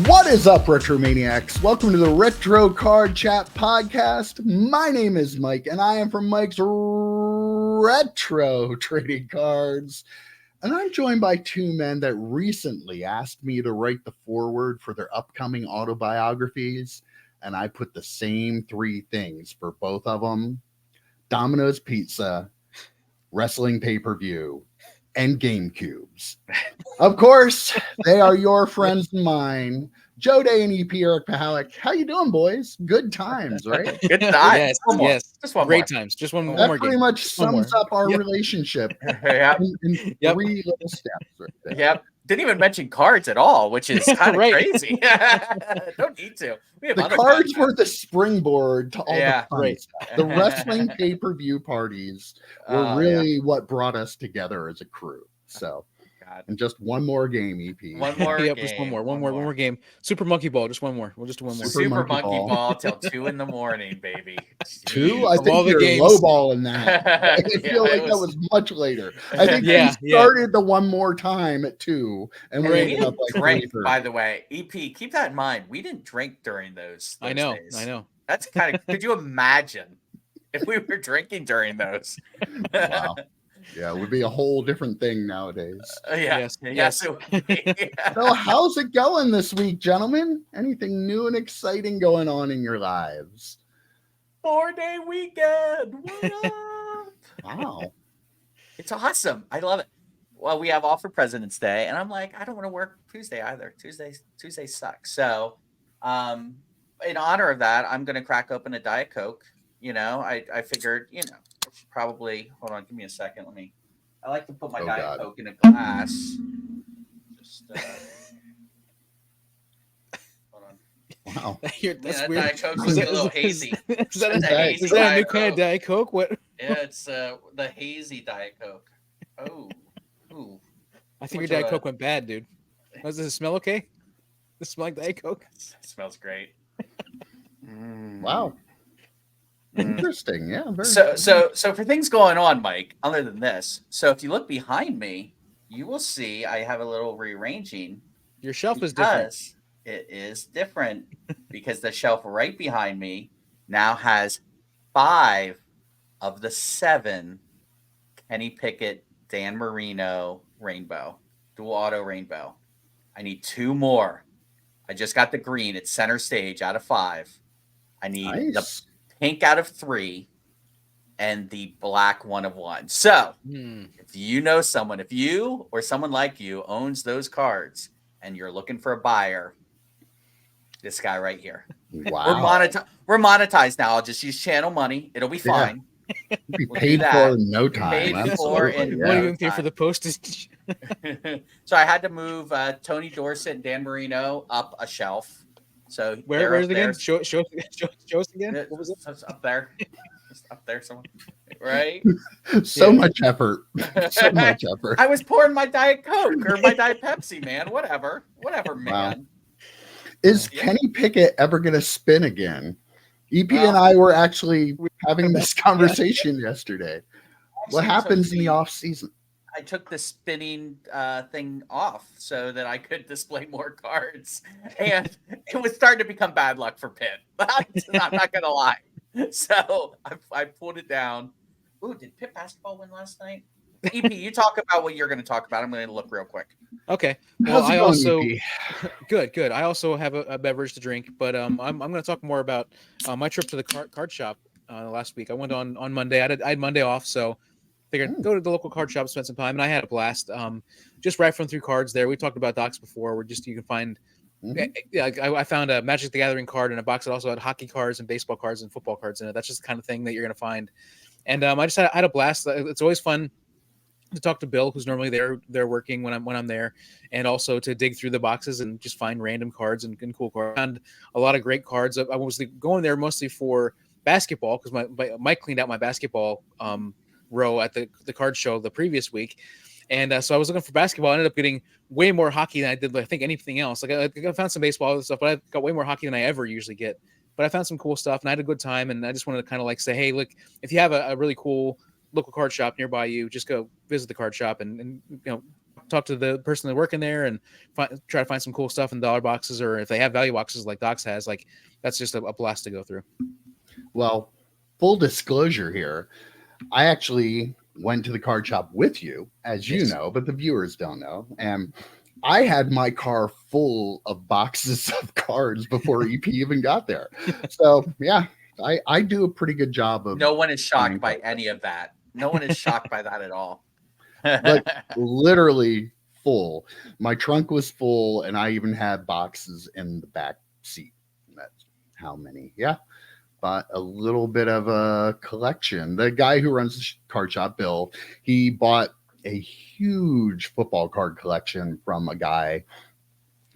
What is up, RetroManiacs? Welcome to the Retro Card Chat Podcast. My name is Mike, and I am from Mike's Retro Trading Cards. And I'm joined by two men that recently asked me to write the foreword for their upcoming autobiographies. And I put the same three things for both of them: Domino's Pizza, wrestling pay-per-view, and GameCubes. Of course, they are your friends and mine, Joe Day and EP Eric Pahalik. How you doing, boys? Good times, right? Good times. Yes, Yes. Just one great more. times. Just one That more pretty game. much sums up our relationship Yep. in Yep. three little steps right there. Yep. Didn't even mention cards at all, which is kind of Right. crazy. Don't need to. We have The other cards podcasts. were the springboard to all Yeah. the fun Right. stuff. The wrestling pay-per-view parties were Oh, really what brought us together as a crew. So, God. and just one more game, EP. One more Yep, game. just one more game. Super Monkey Ball, just one more. We'll just do one more. Super Super Monkey Monkey Ball. Ball till 2 in the morning, baby. Two? I Of think all the you're games- lowballing that. I Yeah, feel like it that was much later. I think Yeah, we started the one more time at 2, and we We ended up didn't like drink, 3:30. by the way. EP, keep that in mind. We didn't drink during those I know. days. I know. That's kind of. Could you imagine if we were drinking during those? Wow. Yeah, it would be a whole different thing nowadays. Yeah. Yes, Yes. yes. It would be. So, how's it going this week, gentlemen? Anything new and exciting going on in your lives? 4-day weekend. What up? Wow. It's awesome. I love it. Well, we have off for President's Day, and I'm like, I don't want to work Tuesday either. Tuesday sucks. So, in honor of that, I'm going to crack open a Diet Coke. You know, I figured, I should probably hold on. Give me a second. I like to put my Diet Coke in a glass. Just hold on. Wow. That's That weird. Diet Coke's looking a little hazy. Is that It's a hazy is that a new Diet kind of Coke. Diet Coke? What? Yeah, it's the hazy Diet Coke. Oh, ooh. I think Which your Diet of Coke went bad, dude. Does it smell okay? Does it smell like Diet Coke? It smells great. Wow. Interesting. Yeah. Very So for things going on, Mike, other than this, so if you look behind me, you will see I have a little rearranging. Your shelf is different. Because it is different because the shelf right behind me now has 5 of the 7 Kenny Pickett Dan Marino Rainbow, dual auto Rainbow. I need 2 more. I just got the green. It's center stage out of 5. I need the pink out of 3 and the black 1 of 1. So if you know someone, if you or someone like you owns those cards and you're looking for a buyer, this guy right here. Wow. We're monetized now. I'll just use channel money. It'll be fine. Be We'll paid do that. for in no time. Paid for Absolutely. in What are you Yeah. going to pay for the postage? So I had to move Tony Dorsett and Dan Marino up a shelf. So Where's it again? Show us again. What was it? It's up there. Just up there somewhere. Right? So much effort. So much effort. I was pouring my Diet Coke or my Diet Pepsi, man. Whatever, man. Is Kenny Pickett ever going to spin again? EP Well, and I were actually having this conversation yesterday. What Actually, happens in the off season? I took the spinning thing off so that I could display more cards, and it was starting to become bad luck for Pitt. I'm not gonna lie. So I pulled it down. Ooh, did Pitt basketball win last night? EP, you talk about what you're going to talk about. I'm going to look real quick. Okay. Well, How's it I going, also EP? good. I also have a beverage to drink, but I'm going to talk more about my trip to the card shop last week. I went on Monday. I had Monday off, so figured go to the local card shop, spend some time, and I had a blast. Just rifling through cards there. We talked about docs before, where you can find. I found a Magic the Gathering card in a box that also had hockey cards and baseball cards and football cards in it. That's just the kind of thing that you're going to find. And I just had a blast. It's always fun to talk to Bill, who's normally there working when I'm there, and also to dig through the boxes and just find random cards and cool cards. I found a lot of great cards. I was going there mostly for basketball because Mike cleaned out my basketball row at the card show the previous week. And so I was looking for basketball. I ended up getting way more hockey than I did, I think, anything else. Like I found some baseball and stuff, but I got way more hockey than I ever usually get. But I found some cool stuff, and I had a good time. And I just wanted to kind of like say, hey, look, if you have a really cool local card shop nearby you, just go visit the card shop and talk to the person that working there and try to find some cool stuff in dollar boxes, or if they have value boxes like Docs has, like that's just a blast to go through. Well, full disclosure here, I actually went to the card shop with you, as you know, but the viewers don't know. And I had my car full of boxes of cards before EP even got there. So yeah, I do a pretty good job of. No one is shocked by any of that. No one is shocked by that at all. Like literally full. My trunk was full, and I even had boxes in the back seat. That's how many? Yeah. But a little bit of a collection. The guy who runs the card shop, Bill, he bought a huge football card collection from a guy,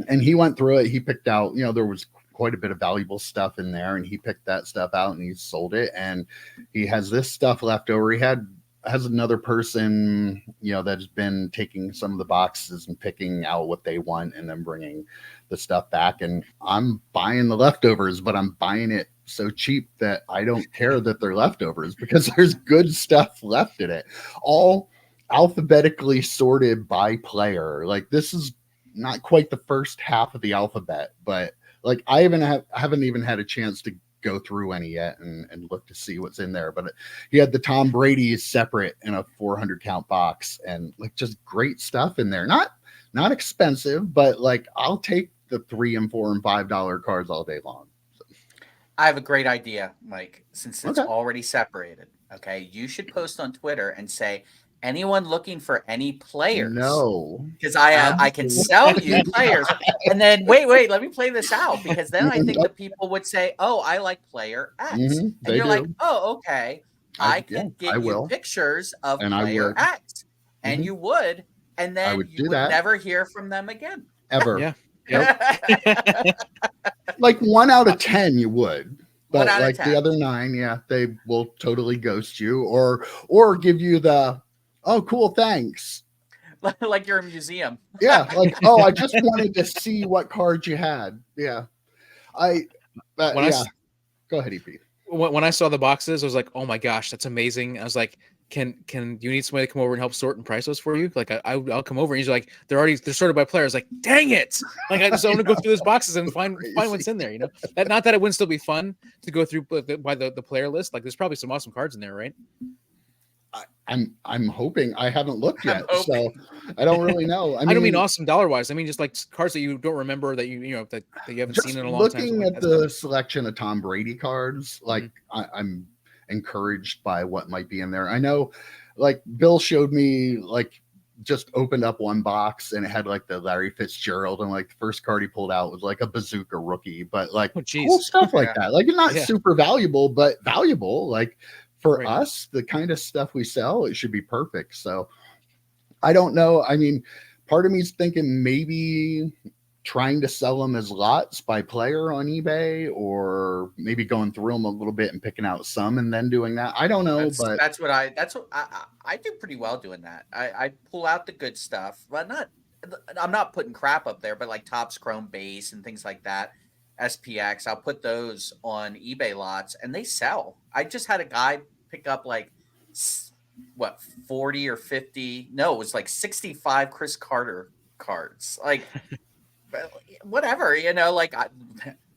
and he went through it. He picked out, there was quite a bit of valuable stuff in there, and he picked that stuff out and he sold it. And he has this stuff left over. He has another person, that's been taking some of the boxes and picking out what they want and then bringing the stuff back. And I'm buying the leftovers, but I'm buying it so cheap that I don't care that they're leftovers because there's good stuff left in it. All alphabetically sorted by player. Like, this is not quite the first half of the alphabet, but like I haven't even had a chance to go through any yet and look to see what's in there. But he had the Tom Brady separate in a 400 count box, and like just great stuff in there. Not expensive, but like I'll take the $3 and $4 and $5 cards all day long. So. I have a great idea, Mike, since it's already separated. Okay. You should post on Twitter and say, anyone looking for any players? No, because I can sell you players. And then wait, let me play this out, because then I think that people would say, "Oh, I like player X," and you're like, "Oh, okay, I can get you pictures of player X," and you would, and then you would never hear from them again, ever. Yeah. Yep. Like 1 out of 10, you would. But like 10. The other 9, they will totally ghost you or give you the, "Oh, cool, thanks." Like you're a museum. Yeah, like, "Oh, I just wanted to see what cards you had." Yeah. Go ahead, EP. When I saw the boxes, I was like, "Oh my gosh, that's amazing." I was like, Can you need somebody to come over and help sort and price those for you? Like I'll come over." And he's like, they're sorted by players. Like, dang it! Like I want to go through those boxes and find what's in there. Not that it wouldn't still be fun to go through by the player list. Like there's probably some awesome cards in there, right? I'm hoping. I haven't looked yet, so I don't really know. I don't mean awesome dollar wise. I mean just like cards that you don't remember, that you haven't seen in a long time. Looking at the selection of Tom Brady cards, like I'm encouraged by what might be in there. I know, like Bill showed me, like just opened up one box and it had like the Larry Fitzgerald, and like the first card he pulled out was like a bazooka rookie, but like cool stuff like that. Like not super valuable, but valuable. Like for us, the kind of stuff we sell, it should be perfect. So I don't know. I mean, part of me is thinking maybe trying to sell them as lots by player on eBay, or maybe going through them a little bit and picking out some and then doing that. I don't know, but that's what I do pretty well doing that. I pull out the good stuff, but I'm not putting crap up there, but like Topps Chrome base and things like that, SPX, I'll put those on eBay lots and they sell. I just had a guy pick up like 40 or 50. No, it was like 65 Chris Carter cards. Like whatever, like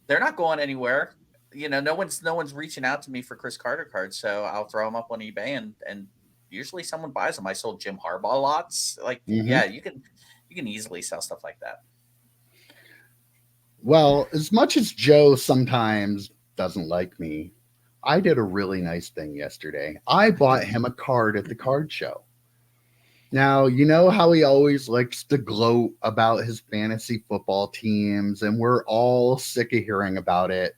they're not going anywhere. No one's reaching out to me for Chris Carter cards, so I'll throw them up on eBay and usually someone buys them. I sold Jim Harbaugh lots. Like, yeah, you can easily sell stuff like that. Well, as much as Joe sometimes doesn't like me, I did a really nice thing yesterday. I bought him a card at the card show. Now, you know how he always likes to gloat about his fantasy football teams, and we're all sick of hearing about it.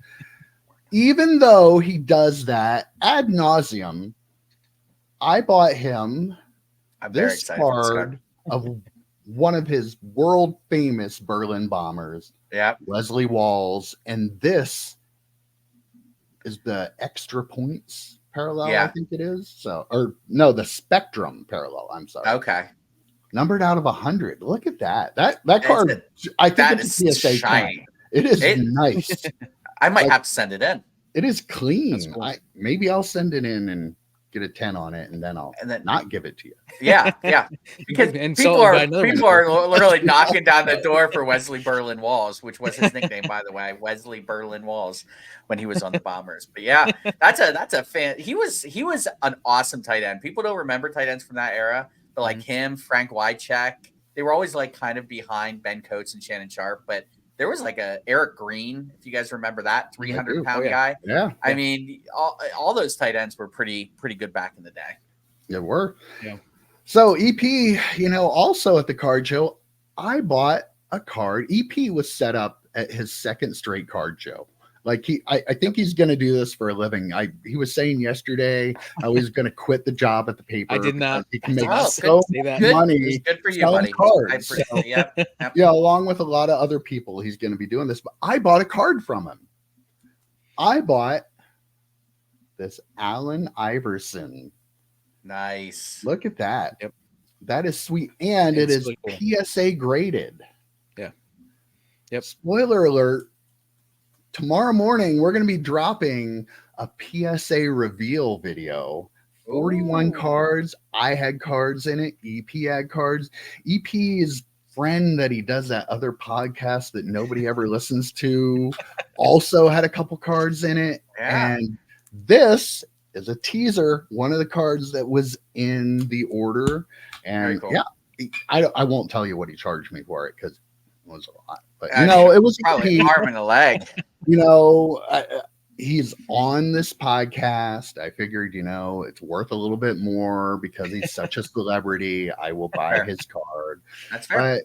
Even though he does that ad nauseum, I bought him this card of one of his world famous Berlin Bombers, Leslie Walls, and this is the extra points parallel, I think it is. So, or no, the Spectrum parallel. I'm sorry. Okay. Numbered out of 100. Look at that. That card. I think it's a PSA shiny. It is nice. I might have to send it in. It is clean. Cool. Maybe I'll send it in and get a 10 on it, and then I'll And then not give it to you. Yeah, because And people Sullivan are got another one. people are literally knocking down the door for Wesley Berlin Walls, which was his nickname, by the way, Wesley Berlin Walls, when he was on the Bombers. But yeah, that's a fan. He was an awesome tight end. People don't remember tight ends from that era, but like him, Frank Wycheck, they were always like kind of behind Ben Coates and Shannon Sharp. But there was like a Eric Green, if you guys remember that 300-pound guy. Yeah, I mean, all those tight ends were pretty good back in the day. They were. Yeah. So EP, also at the card show, I bought a card. EP was set up at his second straight card show. Like I think he's going to do this for a living. He was saying yesterday how he's going to quit the job at the paper. I did not. He can make so much money. Good for you, selling buddy. cards. Yep. Yeah, along with a lot of other people, he's going to be doing this. But I bought a card from him. I bought this Allen Iverson. Nice. Look at that. Yep. That is sweet. And it is really cool. PSA graded. Yeah. Yep. Spoiler alert. Tomorrow morning, we're going to be dropping a PSA reveal video. 41 cards. I had cards in it. EP had cards. EP's friend that he does that other podcast that nobody ever listens to also had a couple cards in it. Yeah. And this is a teaser, one of the cards that was in the order. And cool. Yeah, I won't tell you what he charged me for it because it was a lot. But it was probably an arm and a leg. He's on this podcast. I figured, it's worth a little bit more because he's such a celebrity. I will buy his card. That's fair.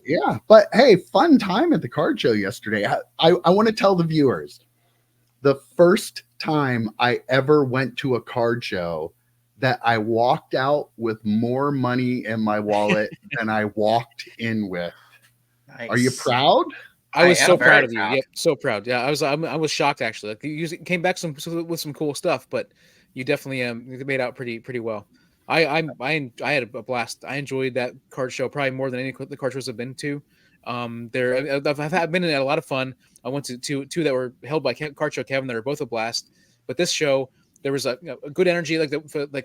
But hey, fun time at the card show yesterday. I want to tell the viewers, the first time I ever went to a card show that I walked out with more money in my wallet than I walked in with. Nice. Are you proud? I was so proud of proud. you. Yep, so proud. Yeah, I was shocked actually. Like you came back with some cool stuff, but you definitely made out pretty well. I had a blast. I enjoyed that card show probably more than any of the card shows I've been to. I've been in a lot of fun. I went to two that were held by Card Show Kevin that were both a blast. But this show, there was a good energy. Like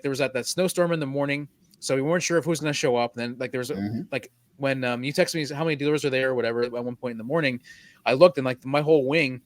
there was that snowstorm in the morning, so we weren't sure if who was going to show up. And then like there was when you texted me how many dealers are there or whatever at one point in the morning, I looked and like my whole wing,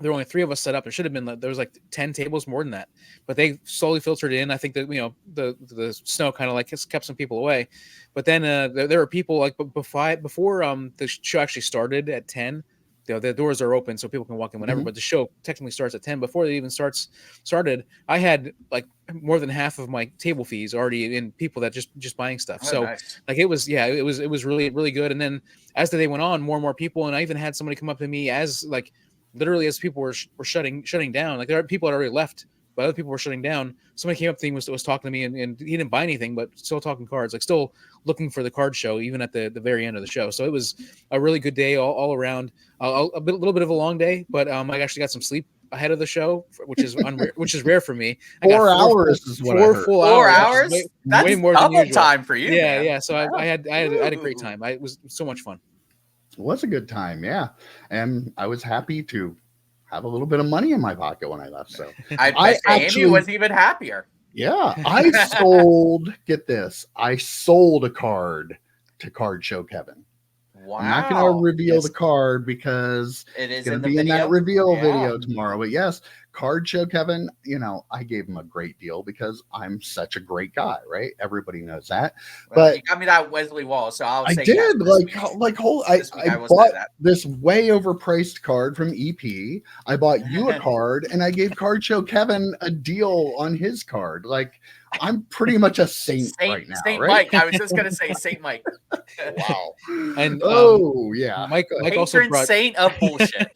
there were only 3 of us set up. There should have been there was like 10 tables more than that, but they slowly filtered in. I think that the snow kind of like kept some people away, but then there were people like before the show actually started at 10. The doors are open so people can walk in whenever, but the show technically starts at 10. Before it even started, I had like more than half of my table fees already in people that just buying stuff. Nice. Like it was really, really good. And then as the day went on, more and more people, and I even had somebody come up to me as like literally as people were shutting down. Like there are people that already left, but other people were shutting down. Somebody came up to me was talking to me, and he didn't buy anything, but still talking cards, like still looking for the card show, even at the very end of the show. So it was a really good day all around. A little bit of a long day, but I actually got some sleep ahead of the show, which is rare for me. I got 4 hours is what four full 4 hours. hours? That's way more double than usual. time for you. Yeah, man. yeah. So I had a great time. It was so much fun. It was a good time, yeah. And I was happy to have a little bit of money in my pocket when I left. So I bet Amy was even happier. Yeah, I sold. Get this, I sold a card to Card Show Kevin. Wow. I'm not going to reveal the card because it is going in to the be video? in that reveal video tomorrow. But yes, Card Show Kevin, I gave him a great deal because I'm such a great guy, right? Everybody knows that. Well, but you got me that Wesley Wall, so I did I bought this way overpriced card from EP. I bought you a card, and I gave Card Show Kevin a deal on his card. Like I'm pretty much a saint right now. Saint right? Mike. I was just gonna say Saint Mike. Wow. And yeah, Mike Patron also brought saint of bullshit.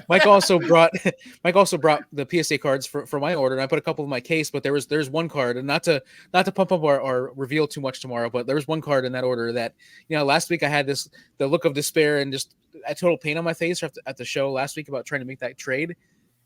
Mike also brought the PSA cards for my order, and I put a couple in my case. But there's one card, and not to pump up or reveal too much tomorrow, but there was one card in that order that last week I had the look of despair and just a total pain on my face at the show last week about trying to make that trade.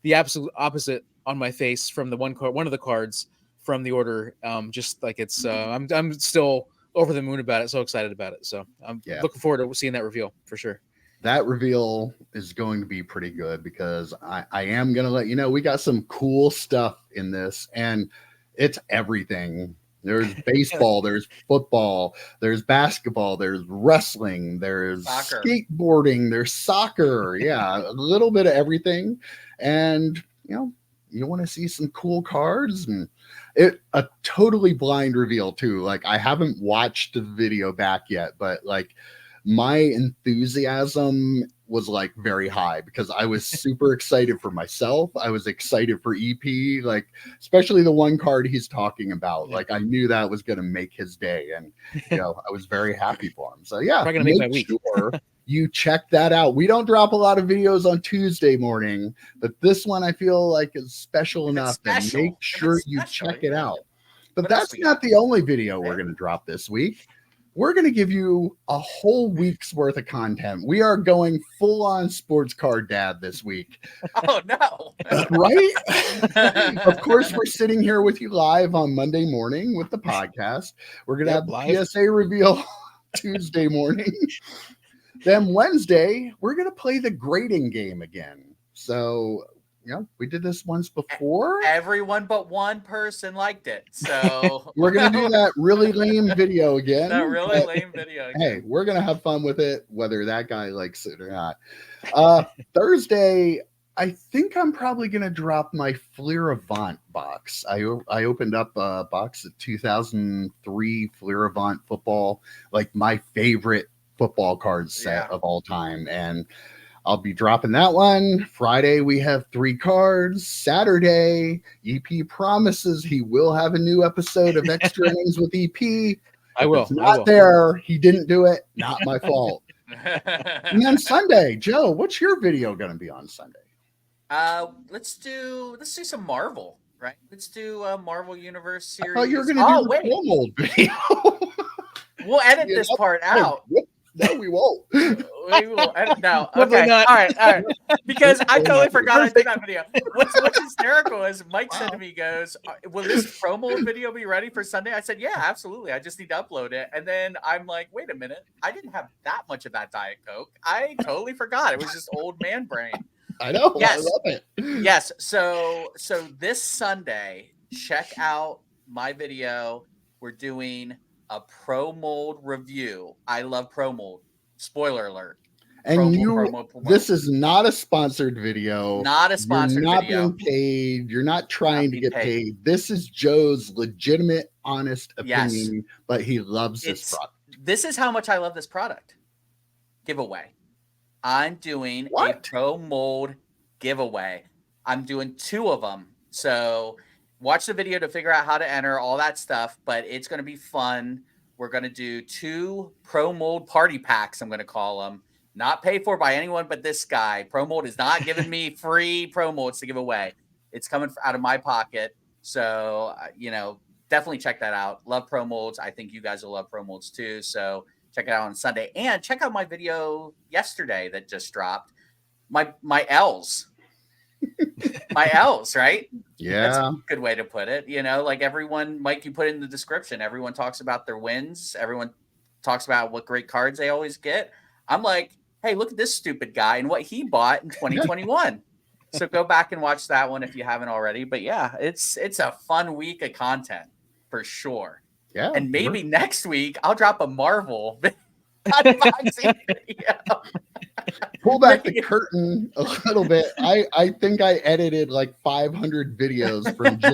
The absolute opposite on my face from the one of the cards from the order. Just like it's I'm still over the moon about it, so excited about it. So I'm looking forward to seeing that reveal for sure. that reveal is going to be pretty good because I am going to let you know we got some cool stuff in this, and it's everything. There's baseball, there's football, there's basketball, there's wrestling, there's Soccer. skateboarding, there's soccer. Yeah, a little bit of everything. And, you want to see some cool cards, and a totally blind reveal too. Like, I haven't watched the video back yet, but like my enthusiasm was like very high because I was super excited for myself. I was excited for EP, like especially the one card he's talking about. Yeah. Like I knew that was going to make his day, and I was very happy for him. So yeah, Probably gonna make my week. Sure you check that out. We don't drop a lot of videos on Tuesday morning, but this one I feel like is special enough and make sure you check it out. But that's not the only video we're going to drop this week. We're going to give you a whole week's worth of content. We are going full on sports card dad this week. Oh, no. Right? Of course, we're sitting here with you live on Monday morning with the podcast. We're going to have the PSA reveal Tuesday morning. Then Wednesday, we're going to play the grading game again. So, we did this once before. Everyone but one person liked it. So we're going to do that really lame video again. Hey, we're going to have fun with it, whether that guy likes it or not. Thursday, I think I'm probably going to drop my Fleer Avant box. I opened up a box of 2003 Fleer Avant football, like my favorite football card set of all time. And I'll be dropping that one. Friday, we have 3 cards. Saturday, EP promises he will have a new episode of Extra Innings with EP. I will. It's not there. He didn't do it. Not my fault. And then Sunday, Joe, what's your video going to be on Sunday? Let's do some Marvel, right? Let's do a Marvel Universe series. Oh, you're going to do the Pro Mold video. We'll edit this part out. No, we won't. We will edit now. Okay. All right. Because I totally forgot I did that video. What's hysterical is Mike said to me, he goes, will this promo video be ready for Sunday? I said, yeah, absolutely. I just need to upload it. And then I'm like, wait a minute. I didn't have that much of that Diet Coke. I totally forgot. It was just old man brain. I know. Yes. I love it. Yes. So this Sunday, check out my video. We're doing a Pro Mold review. I love Pro Mold. Spoiler alert. And this is not a sponsored video. Not a sponsored video. You're not being paid. You're not trying to get paid. This is Joe's legitimate, honest opinion, but he loves this product. This is how much I love this product. Giveaway. I'm doing a Pro Mold giveaway. I'm doing 2 of them. So watch the video to figure out how to enter, all that stuff, but it's going to be fun. We're going to do 2 Pro Mold party packs, I'm going to call them. Not paid for by anyone but this guy. Pro Mold is not giving me free Pro Molds to give away. It's coming out of my pocket. So, definitely check that out. Love Pro Molds. I think you guys will love Pro Molds too. So check it out on Sunday. And check out my video yesterday that just dropped. My L's. My L's, right? Yeah. That's a good way to put it. Like everyone, Mike, you put it in the description. Everyone talks about their wins. Everyone talks about what great cards they always get. I'm like, hey, look at this stupid guy and what he bought in 2021. So go back and watch that one if you haven't already. But yeah, it's a fun week of content for sure. Yeah. And maybe next week I'll drop a Marvel unboxing video. Pull back the curtain a little bit. I think I edited like 500 videos from Joe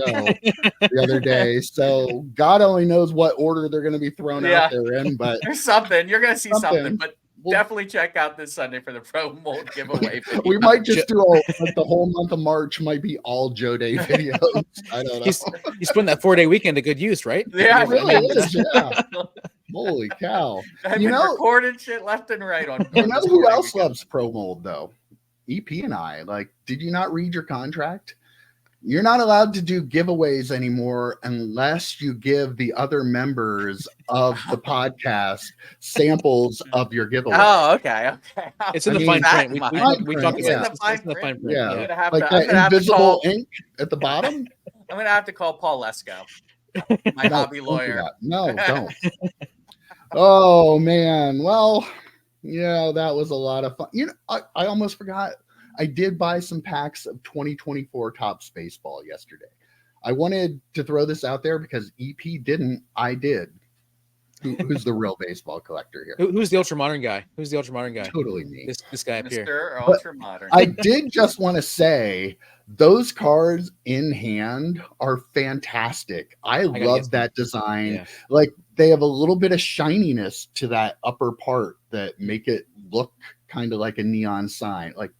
the other day. So God only knows what order they're going to be thrown out there in. But there's something. You're going to see something. But definitely check out this Sunday for the Pro Mold giveaway video. We might just do the whole month of March might be all Joe Day videos. I don't know. He's putting that 4-day weekend to good use, right? Yeah, it really is. Yeah. Holy cow. I've been recording shit left and right on. You know who else loves Pro Mold though? EP and I. Like, did you not read your contract? You're not allowed to do giveaways anymore unless you give the other members of the podcast samples of your giveaway. Oh, okay. It's in the fine print. We talked about it. It's in the fine print. Yeah. Like that invisible ink at the bottom? I'm going to have to call Paul Lesko, my hobby lawyer. No, don't. Oh, man. Well, Yeah, that was a lot of fun. I almost forgot. I did buy some packs of 2024 Topps Baseball yesterday. I wanted to throw this out there because EP didn't. I did. Who's the real baseball collector here? Who's the ultra modern guy? Who's the ultra modern guy? Totally me. This guy up here. Mr. But Ultra Modern. I did just want to say those cards in hand are fantastic. I love that design. Yeah. Like they have a little bit of shininess to that upper part that make it look kind of like a neon sign. Like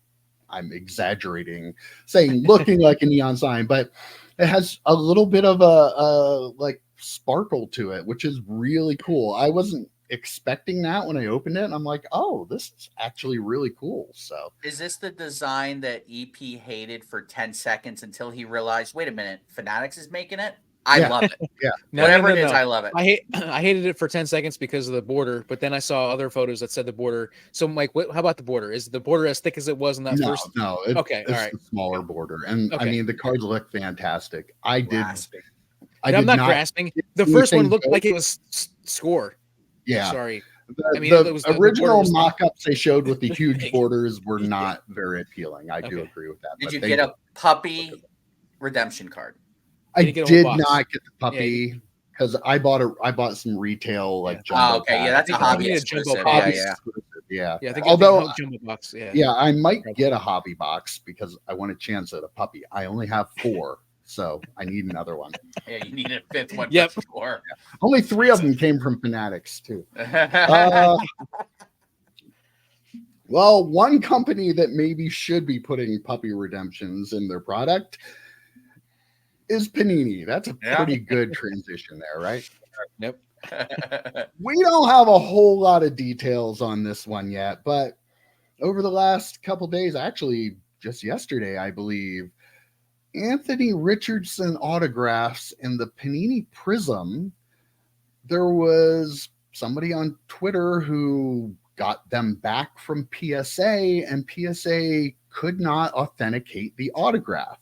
I'm exaggerating saying looking like a neon sign, but it has a little bit of a like sparkle to it, which is really cool. I wasn't expecting that when I opened it. And I'm like, oh, this is actually really cool. So is this the design that EP hated for 10 seconds until he realized, wait a minute, Fanatics is making it? I love it. Yeah. Whatever it is, I love it. I hated it for 10 seconds because of the border, but then I saw other photos that said the border. So Mike, how about the border? Is the border as thick as it was in that first? No. Okay. It's all right. a smaller border. And I mean, the cards look fantastic. I'm not grasping. The first one looked like it was score. Yeah. Sorry. The original mock-ups they showed with the huge borders were not very appealing. I do agree with that. Did you get a puppy redemption card? I did not get the puppy because I bought some retail like jumbo. Okay, that's a hobby exclusive. Yeah. I think although jumbo box. Yeah, I might get a hobby box because I want a chance at a puppy. I only have 4. So I need another one. Yeah, you need a 5th one. Yep. For sure. Only 3 of them came from Fanatics too. Well, one company that maybe should be putting puppy redemptions in their product is Panini. That's a pretty good transition there, right? Yep. We don't have a whole lot of details on this one yet, but over the last couple days, actually just yesterday, I believe, Anthony Richardson autographs in the Panini Prizm. There was somebody on Twitter who got them back from PSA, and PSA could not authenticate the autograph.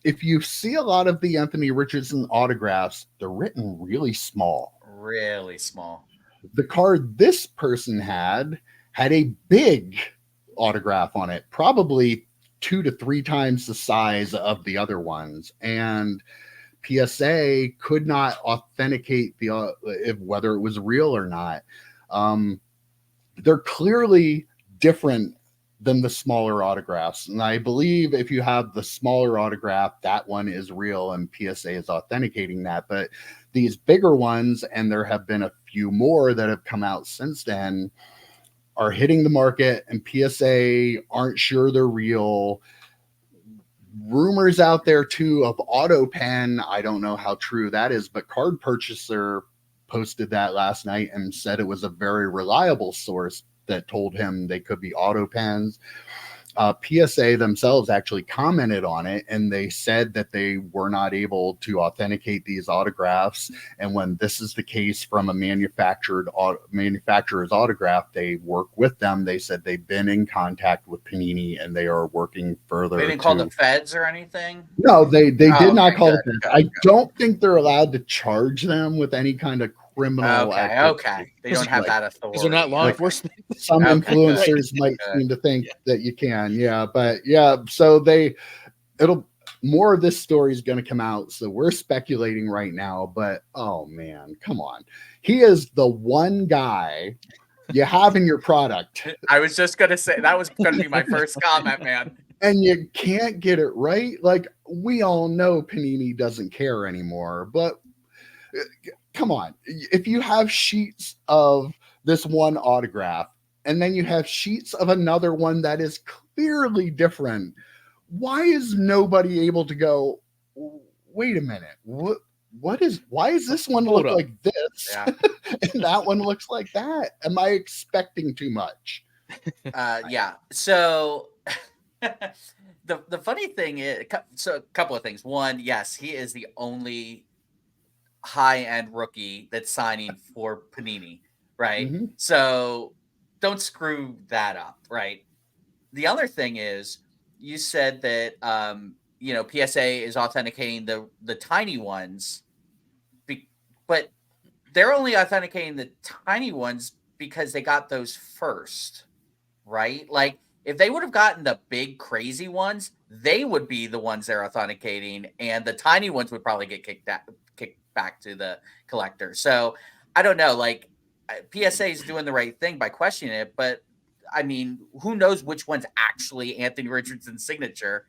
If you see a lot of the Anthony Richardson autographs, they're written really small. Really small. The card this person had a big autograph on it, probably 2 to 3 times the size of the other ones, and PSA could not authenticate whether it was real or not. They're clearly different than the smaller autographs, and I believe if you have the smaller autograph, that one is real and PSA is authenticating that. But these bigger ones, and there have been a few more that have come out since then, are hitting the market, and PSA aren't sure they're real. Rumors out there too of AutoPen. I don't know how true that is, but Card Purchaser posted that last night and said it was a very reliable source that told him they could be AutoPens. PSA themselves actually commented on it, and they said that they were not able to authenticate these autographs. And when this is the case from a manufacturer's autograph, they work with them. They said they've been in contact with Panini, and they are working further. They didn't call the feds or anything? No, they did not call the feds. I don't think they're allowed to charge them with any kind of criminal activity. They don't have that authority. They're not law enforcement. Some influencers might seem to think that you can. So more of this story is going to come out. So we're speculating right now, but oh man, come on. He is the one guy you have in your product. I was just going to say, that was going to be my first comment, man. And you can't get it right. Like, we all know Panini doesn't care anymore, but come on. If you have sheets of this one autograph and then you have sheets of another one that is clearly different, why is nobody able to go, wait a minute, why is this one look like this and that one looks like that? Am I expecting too much? So the funny thing is, so a couple of things. One, yes, he is the only high-end rookie that's signing for Panini, right? Mm-hmm. So don't screw that up, right? The other thing is, you said that PSA is authenticating the tiny ones, but they're only authenticating the tiny ones because they got those first, right? Like if they would have gotten the big crazy ones, they would be the ones they're authenticating, and the tiny ones would probably get kicked back to the collector. So I don't know. Like PSA is doing the right thing by questioning it, but I mean, who knows which one's actually Anthony Richardson's signature?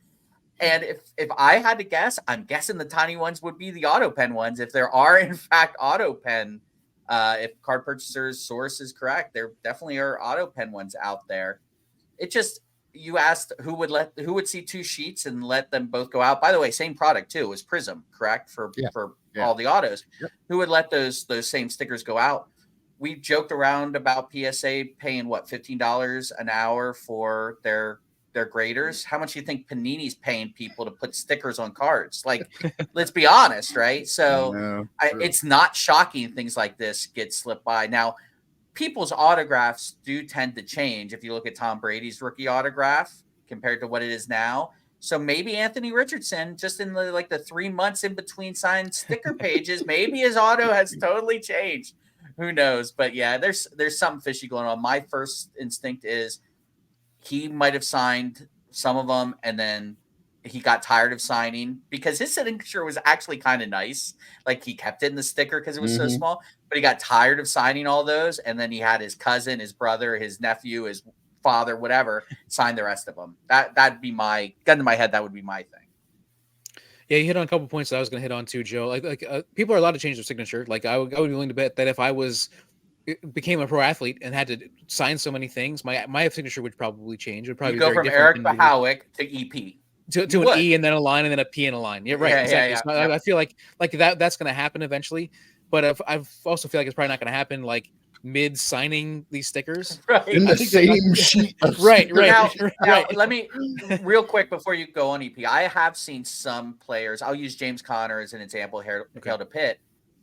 And if I had to guess, I'm guessing the tiny ones would be the auto pen ones. If there are in fact auto pen, if card purchasers' source is correct, there definitely are auto pen ones out there. It just, you asked who would see two sheets and let them both go out. By the way, same product too. It was Prizm, correct? For all the autos. Yep. Who would let those same stickers go out? We joked around about PSA paying what, $15 an hour for their graders. How much do you think Panini's paying people to put stickers on cards? Like, let's be honest, right? So it's not shocking things like this get slipped by. Now, people's autographs do tend to change. If you look at Tom Brady's rookie autograph compared to what it is now. So maybe Anthony Richardson, just in the 3 months in between signed sticker pages, maybe his auto has totally changed. Who knows? But yeah, there's something fishy going on. My first instinct is he might have signed some of them and then he got tired of signing, because his signature was actually kind of nice. Like he kept it in the sticker because it was so small, but he got tired of signing all those. And then he had his cousin, his brother, his nephew, his father, whatever, sign the rest of them. That'd be my gun to my head. That would be my thing. Yeah, you hit on a couple points that I was going to hit on too, Joe. Like people are allowed to change their signature. Like I would be willing to bet that if I became a pro athlete and had to sign so many things, my signature would probably change. It would probably you be go very from Eric different Bahowick to EP. To an E and then a line and then a P and a line. Yeah, right. Exactly. Yeah, so I feel like that's going to happen eventually. But I also feel like it's probably not going to happen like mid signing these stickers. Right. In the same sheet. Right. Now, let me real quick before you go on EP. I have seen some players. I'll use James Conner as an example here. Hail to Pitt.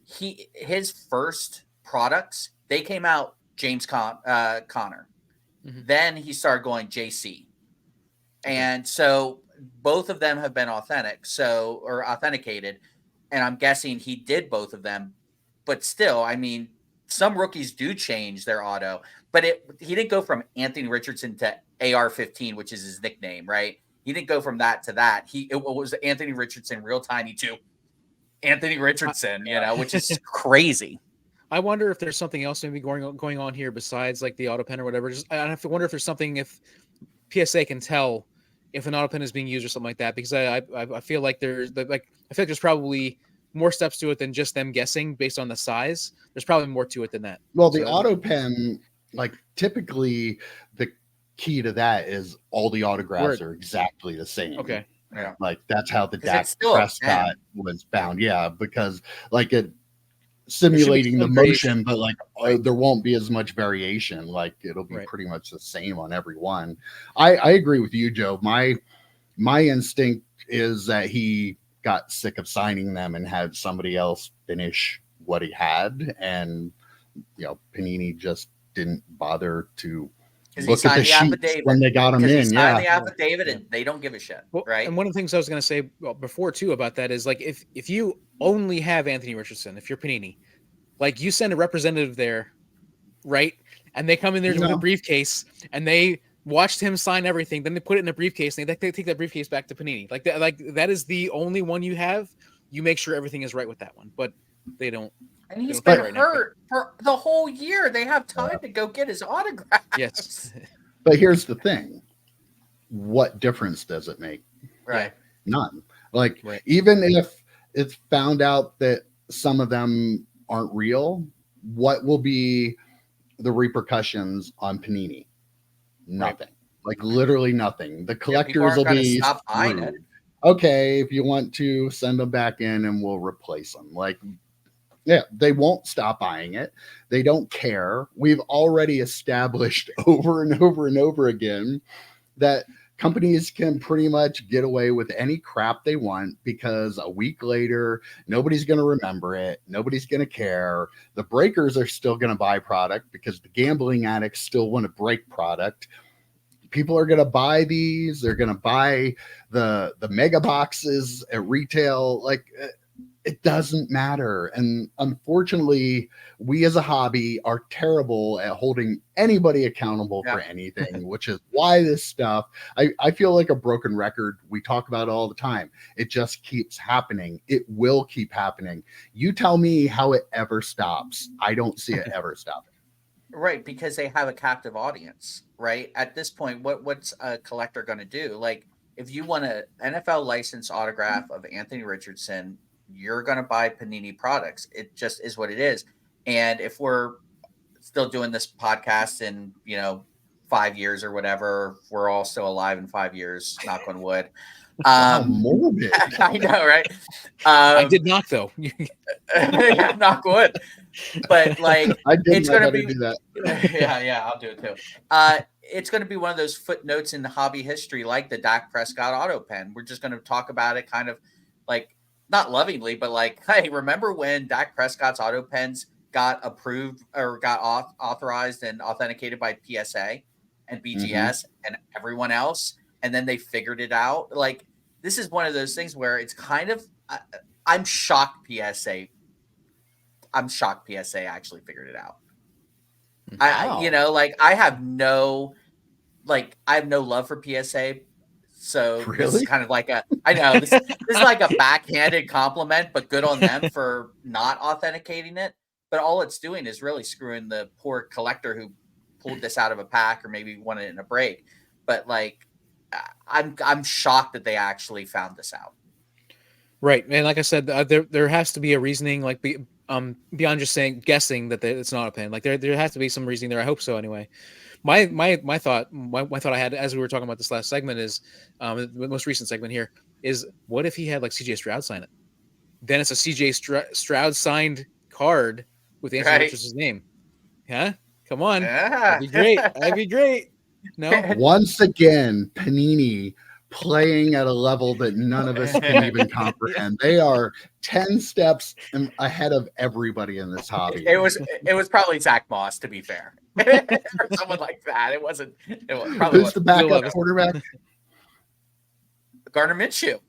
His first products, they came out James Conner. Mm-hmm. Then he started going JC. And so both of them have been authenticated. And I'm guessing he did both of them. But still, I mean, some rookies do change their auto. But he didn't go from Anthony Richardson to AR-15, which is his nickname, right? He didn't go from that to that. It was Anthony Richardson, real tiny, to Anthony Richardson, which is crazy. I wonder if there's something else maybe going on here besides like the auto pen or whatever. I have to wonder if there's something, if PSA can tell if an auto pen is being used or something like that, because I feel like there's probably more steps to it than just them guessing based on the size. There's probably more to it than that. Well, the auto pen, like typically the key to that is all the autographs are exactly the same. Okay. Yeah. Like that's how the Dak Prescott was bound. Yeah, because like it simulating the motion, but like there won't be as much variation. Like it'll be pretty much the same on every one. I agree with you, Joe. My instinct is that he got sick of signing them and had somebody else finish what he had, and Panini just didn't bother to look at the sheets when they got them in. Yeah, the affidavit, and they don't give a shit, right? And one of the things I was going to say before too about that is like if you only have Anthony Richardson, if you're Panini, like you send a representative there, right, and they come in there with a briefcase and they watched him sign everything, then they put it in a briefcase and they take that briefcase back to Panini. Like that is the only one you have. You make sure everything is right with that one, but they don't. And he's been hurt for the whole year. They have time to go get his autograph. Yes. But here's the thing. What difference does it make? Right. None. Like, even if it's found out that some of them aren't real, what will be the repercussions on Panini? Nothing. Like, literally nothing. The collectors will be stop buying it. Okay, if you want to, send them back in and we'll replace them. Like, yeah, they won't stop buying it. They don't care. We've already established over and over and over again that companies can pretty much get away with any crap they want, because a week later, nobody's going to remember it. Nobody's going to care. The breakers are still going to buy product because the gambling addicts still want to break product. People are going to buy these. They're going to buy the mega boxes at retail. Like, It doesn't matter. And unfortunately, we as a hobby are terrible at holding anybody accountable for anything, which is why this stuff, I feel like a broken record. We talk about it all the time. It just keeps happening. It will keep happening. You tell me how it ever stops. I don't see it ever stopping. Right, because they have a captive audience, right? At this point, what's a collector going to do? Like, if you want an NFL licensed autograph of Anthony Richardson, you're going to buy Panini products. It just is what it is. And if we're still doing this podcast in, 5 years or whatever, if we're all still alive in 5 years, knock on wood. Wow, morbid. I know, right? I did knock though. Yeah, knock wood. But like, I did it's going to be do that. yeah, I'll do it too. It's going to be one of those footnotes in hobby history, like the Dak Prescott auto pen. We're just going to talk about it kind of like, not lovingly, but like, hey, remember when Dak Prescott's auto pens got approved or got authorized and authenticated by PSA and BGS and everyone else, and then they figured it out? Like, this is one of those things where it's kind of, I'm shocked PSA actually figured it out. Wow. I have no love for PSA. So really? This is kind of like this is like a backhanded compliment, but good on them for not authenticating it. But all it's doing is really screwing the poor collector who pulled this out of a pack or maybe won it in a break. But like, I'm shocked that they actually found this out. Right, and like I said, there has to be a reasoning, like beyond just guessing that it's not a pen. Like there has to be some reasoning there. I hope so. Anyway, my thought I had as we were talking about this last segment is the most recent segment here is, what if he had like CJ Stroud sign it? Then it's a CJ Stroud signed card with Anthony Richardson's name. Huh? Come on, that'd be great. That'd be great. No. Once again, Panini playing at a level that none of us can even comprehend. They are 10 steps ahead of everybody in this hobby. It was probably Zach Moss, to be fair, or someone like that. It was probably. Who's the backup quarterback? Gardner Minshew.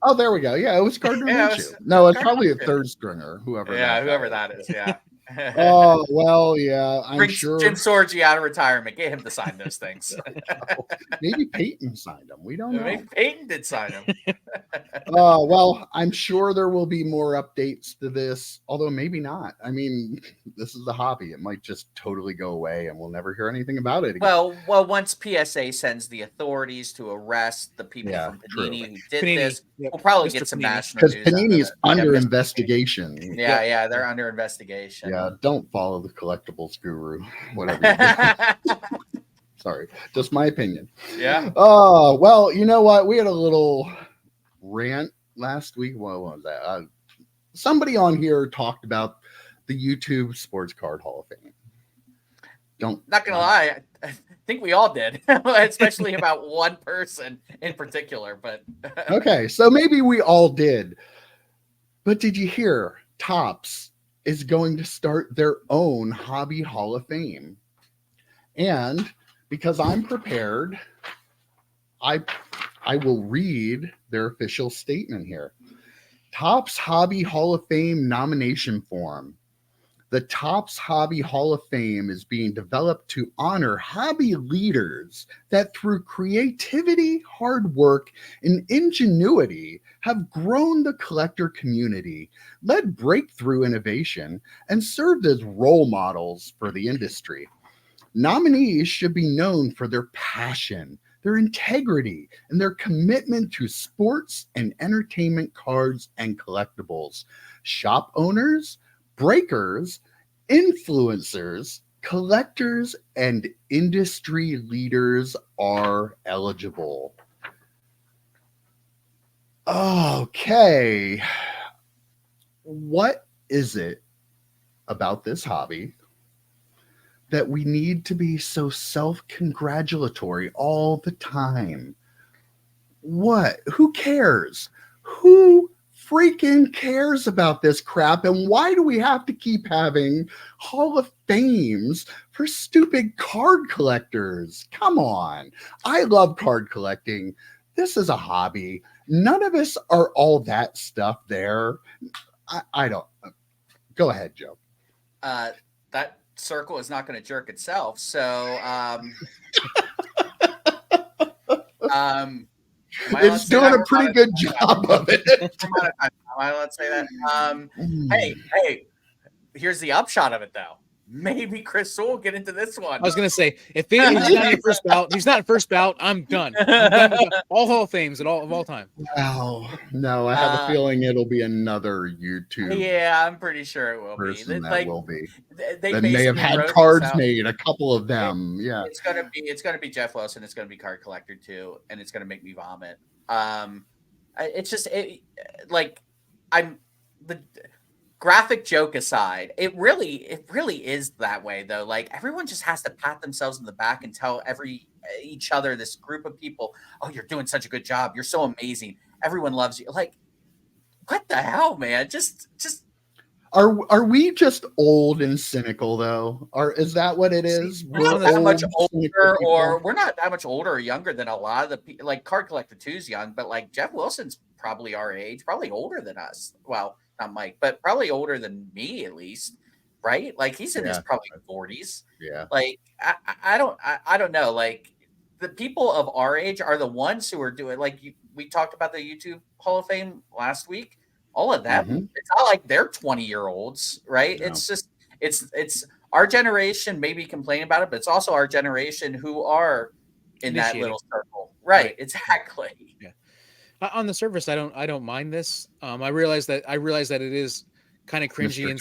Oh, there we go. Yeah, it was Gardner Minshew. No, it's probably a third stringer, whoever. Yeah, whoever that is. Yeah. Oh, well, yeah, I'm sure. Jim Sorgi out of retirement. Get him to sign those things. Maybe Peyton signed them. We don't know. Maybe Peyton did sign them. Well, I'm sure there will be more updates to this, although maybe not. I mean, this is a hobby. It might just totally go away and we'll never hear anything about it again. Well, once PSA sends the authorities to arrest the people from Panini who did this, we'll probably get some national news. Because Panini is under investigation. Yeah, they're under investigation. Yeah, don't follow the collectibles guru, whatever you do. Sorry, just my opinion. Yeah. Oh, well, you know what? We had a little rant last week. What was that? Somebody on here talked about the YouTube Sports Card Hall of Fame. Not gonna lie, I think we all did, especially about one person in particular. But okay, so maybe we all did. But did you hear Topps is going to start their own Hobby Hall of Fame? And because I'm prepared, I will read their official statement here. Topps Hobby Hall of Fame nomination form. The Topps Hobby Hall of Fame is being developed to honor hobby leaders that through creativity, hard work, and ingenuity have grown the collector community, led breakthrough innovation, and served as role models for the industry. Nominees should be known for their passion, their integrity, and their commitment to sports and entertainment cards and collectibles. Shop owners, breakers, influencers, collectors, and industry leaders are eligible. Okay. What is it about this hobby that we need to be so self-congratulatory all the time? What? Who cares? Who freaking cares about this crap? And why do we have to keep having Hall of Fames for stupid card collectors? Come on. I love card collecting. This is a hobby. None of us are all that stuff there. I don't. Go ahead, Joe. That circle is not going to jerk itself. So, am I allowed It's to say doing that? a pretty good job of it. Am I allowed to say that? Hey, here's the upshot of it, though. Maybe Chris will get into this one. I was gonna say if he's not in the first bout, he's not in first bout. I'm done. I'm done with all Hall of Fames of all time. Wow. No, I have a feeling it'll be another YouTube. Yeah, I'm pretty sure it will be. That will be. They may have had cards made, a couple of them. Yeah, it's gonna be Jeff Wilson. It's gonna be Card Collector too, and it's gonna make me vomit. It's just I'm the graphic joke aside, it really is that way though. Like everyone just has to pat themselves in the back and tell each other, this group of people, oh, you're doing such a good job. You're so amazing. Everyone loves you. Like, what the hell, man? Just are we just old and cynical though? Is that what it is? We're not that much older, or we're not that much older or younger than a lot of the people. Like Card Collector 2's young, but like Jeff Wilson's probably our age, probably older than us. Well, not Mike, but probably older than me at least, right? Like he's in his probably 40s. Yeah. Like I don't know. Like the people of our age are the ones who are doing. Like we talked about the YouTube Hall of Fame last week. All of them. It's not like they're 20-year-olds, right? No. It's just it's our generation maybe complaining about it, but it's also our generation who are in that little circle, right? Exactly. Yeah. On the surface, I don't mind this. I realize that it is kind of cringy in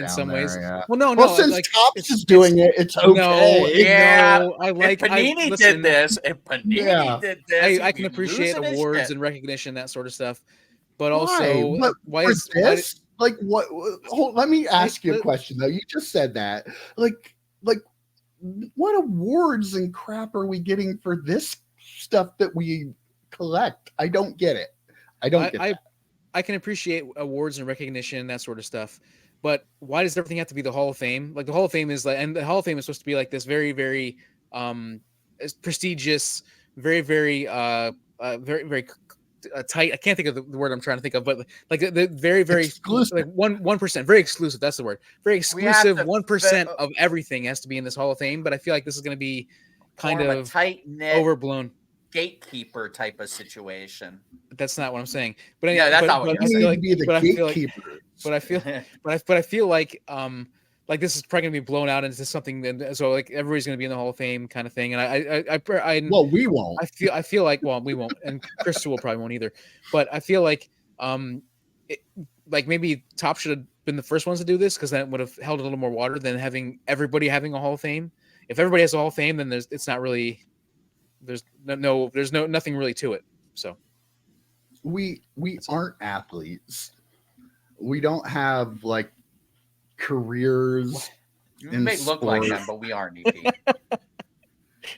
some ways. Yeah. Well, no. Well, since Topps is doing it, it's okay. No, I like. If Panini did this. If Panini did this, I can appreciate awards and recognition, that sort of stuff. But also, why is this? Like what? Let me ask you a question though. You just said that. Like, what awards and crap are we getting for this stuff that we collect? I don't get it. I don't get that. I can appreciate awards and recognition and that sort of stuff, but why does everything have to be the Hall of Fame? Like the Hall of Fame is like, and the Hall of Fame is supposed to be like this very, very prestigious, very, very, very, very tight. I can't think of the word I'm trying to think of, but like the very, very exclusive, like 1%, very exclusive. That's the word. Very exclusive. 1% of everything has to be in this Hall of Fame. But I feel like this is going to be kind of tight-knit, overblown gatekeeper type of situation. That's not what I'm saying. But yeah, that's not what you need to be the gatekeeper. But I feel like this is probably gonna be blown out into something. And so like everybody's gonna be in the Hall of Fame kind of thing. And I well, we won't. I feel like we won't, and Crystal will probably won't either. But I feel like maybe Top should have been the first ones to do this, because that would have held a little more water than having everybody having a Hall of Fame. If everybody has a Hall of Fame, then it's not really. There's nothing really to it. So we aren't athletes. We don't have like careers. You may look like them, but we aren't.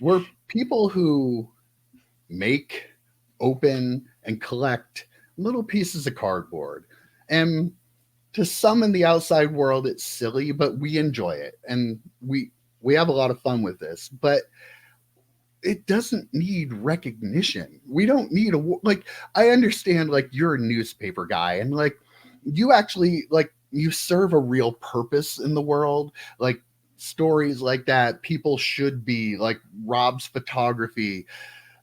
We're people who make, open, and collect little pieces of cardboard. And to some in the outside world, it's silly, but we enjoy it. And we have a lot of fun with this. But it doesn't need recognition. We don't need I understand like you're a newspaper guy and like you actually like you serve a real purpose in the world. Like stories like that, people should be like Rob's photography,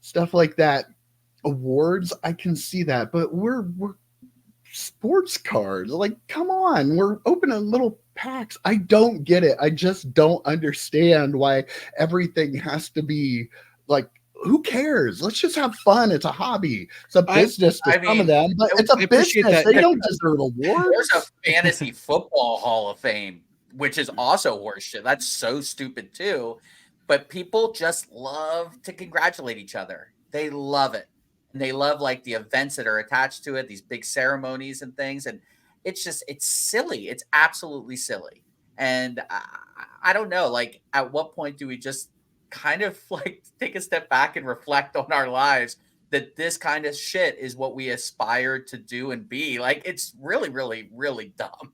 stuff like that. Awards, I can see that, but we're sports cards. Like, come on, we're opening little packs. I don't get it. I just don't understand why everything has to be like, who cares? Let's just have fun. It's a hobby. It's a business to some of them, but it's a business. They don't deserve awards. There's a fantasy football Hall of Fame, which is also horseshit. That's so stupid too. But people just love to congratulate each other. They love it. And they love like the events that are attached to it, these big ceremonies and things. And it's silly. It's absolutely silly. And I don't know, like at what point do we just kind of like take a step back and reflect on our lives that this kind of shit is what we aspire to do and be? Like, it's really, really, really dumb.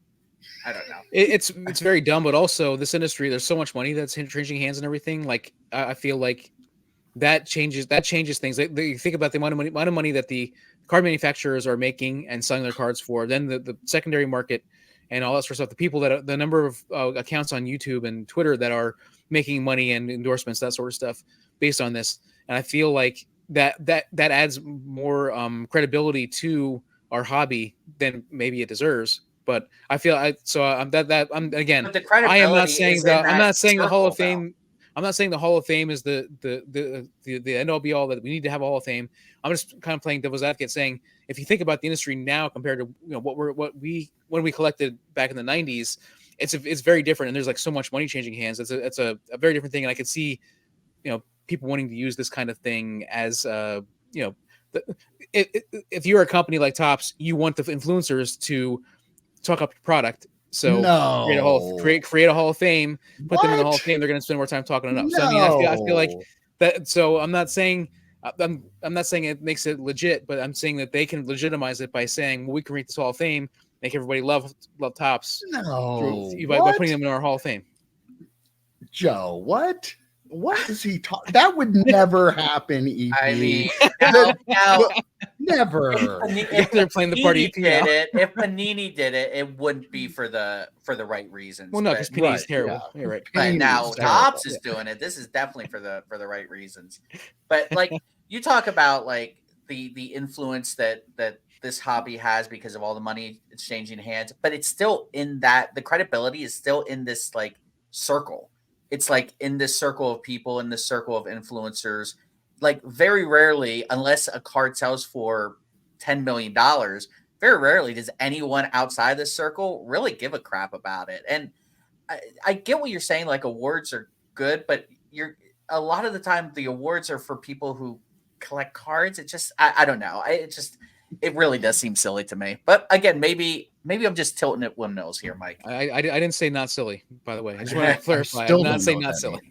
I don't know. It's very dumb, but also this industry, there's so much money that's changing hands and everything. Like, I feel like that changes things. They think about the amount of money that the card manufacturers are making and selling their cards for, then the secondary market and all that sort of stuff. The people that the number of accounts on YouTube and Twitter that are making money and endorsements, that sort of stuff, based on this. And I feel like that adds more credibility to our hobby than maybe it deserves. But I feel I'm again. But the credibility I am not saying that. I'm not saying the Hall of circle, Fame. I'm not saying the Hall of Fame is the end all be all, that we need to have a Hall of Fame. I'm just kind of playing devil's advocate, saying if you think about the industry now compared to when we collected back in the 90s, it's very different, and there's like so much money changing hands. It's a very different thing, and I could see people wanting to use this kind of thing as if you're a company like Topps, you want the influencers to talk up your product. So create a Hall of Fame, put them in the Hall of Fame. They're going to spend more time talking it up. So I mean, I feel like that. So I'm not saying it makes it legit, but I'm saying that they can legitimize it by saying, well, we can create this Hall of Fame, make everybody love Topps by putting them in our Hall of Fame. Joe, what? What is he talking? That would never happen, EP. I mean, never. If they're playing the party, if Panini did it, it wouldn't be for the right reasons. Well, no, because Panini's terrible. Yeah. You're right. But now Topps is doing it. This is definitely for the right reasons. But like you talk about like the influence that this hobby has because of all the money it's changing hands, but it's still in that the credibility is still in this like circle. It's like in this circle of people, in this circle of influencers, like very rarely, unless a card sells for $10 million, very rarely does anyone outside this circle really give a crap about it. And I get what you're saying, like awards are good, but a lot of the time the awards are for people who collect cards. It just, I don't know. It really does seem silly to me. But again, maybe I'm just tilting at windmills here, Mike. I didn't say not silly, by the way. I just want to clarify. I'm not saying not silly.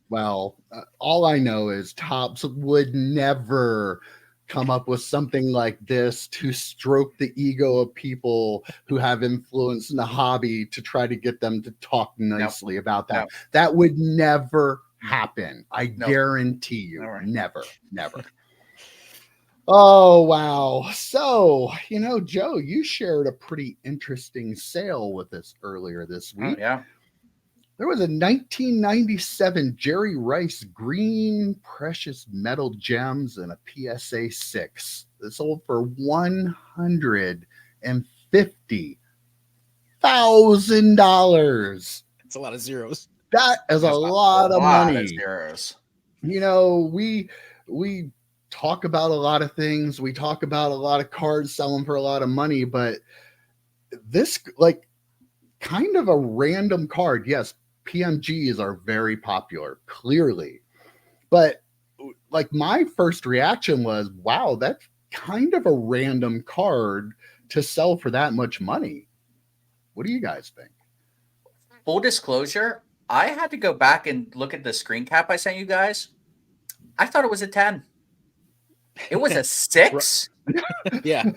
Well, all I know is Topps would never come up with something like this to stroke the ego of people who have influence in the hobby to try to get them to talk nicely about that. That would never happen. I guarantee you. Right. Never. Oh, wow. So, Joe, you shared a pretty interesting sale with us earlier this week. Oh, yeah. There was a 1997 Jerry Rice green precious metal gems and a PSA 6 that sold for $150,000. That's a lot of zeros. That is a lot of money. Zeros. We talk about a lot of things. We talk about a lot of cards selling for a lot of money, but this like kind of a random card. Yes, PMGs are very popular, clearly. But like my first reaction was, wow, that's kind of a random card to sell for that much money. What do you guys think? Full disclosure, I had to go back and look at the screen cap I sent you guys. I thought it was a 10. It was a 6. Yeah.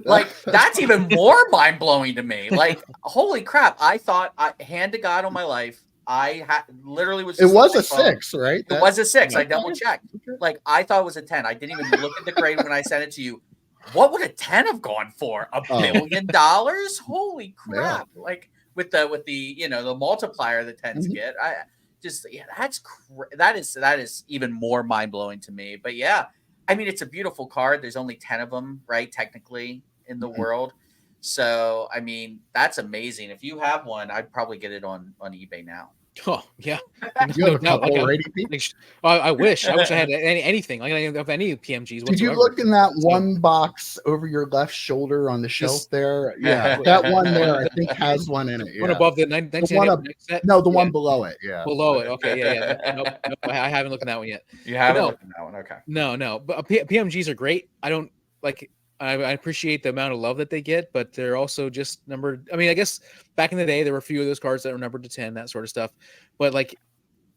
Like that's even more mind blowing to me. Like, holy crap. I thought, hand to God on my life, I literally was. It was a 6, right? It was a 6. I double checked. Like I thought it was a 10. I didn't even look at the grade when I sent it to you. What would a 10 have gone for? $1 billion? Holy crap. Yeah. Like with the the multiplier that 10s get. That is even more mind blowing to me. But yeah. I mean, it's a beautiful card. There's only 10 of them, right? Technically in the world. So, I mean, that's amazing. If you have one, I'd probably get it on eBay now. Oh, yeah. You have a couple already? I wish I had anything like of any PMGs whatsoever. Did you look in that one box over your left shoulder on the shelf there? Yeah, that one there I think has one in it. Yeah. One above the 1998 set? No, the one below it. Yeah. Below it. Okay, yeah. Nope, I haven't looked at that one yet. You haven't looked at that one. Okay. No. But PMGs are great. I don't like. I appreciate the amount of love that they get, but they're also just numbered. I mean, I guess back in the day, there were a few of those cards that were numbered to 10, that sort of stuff. But like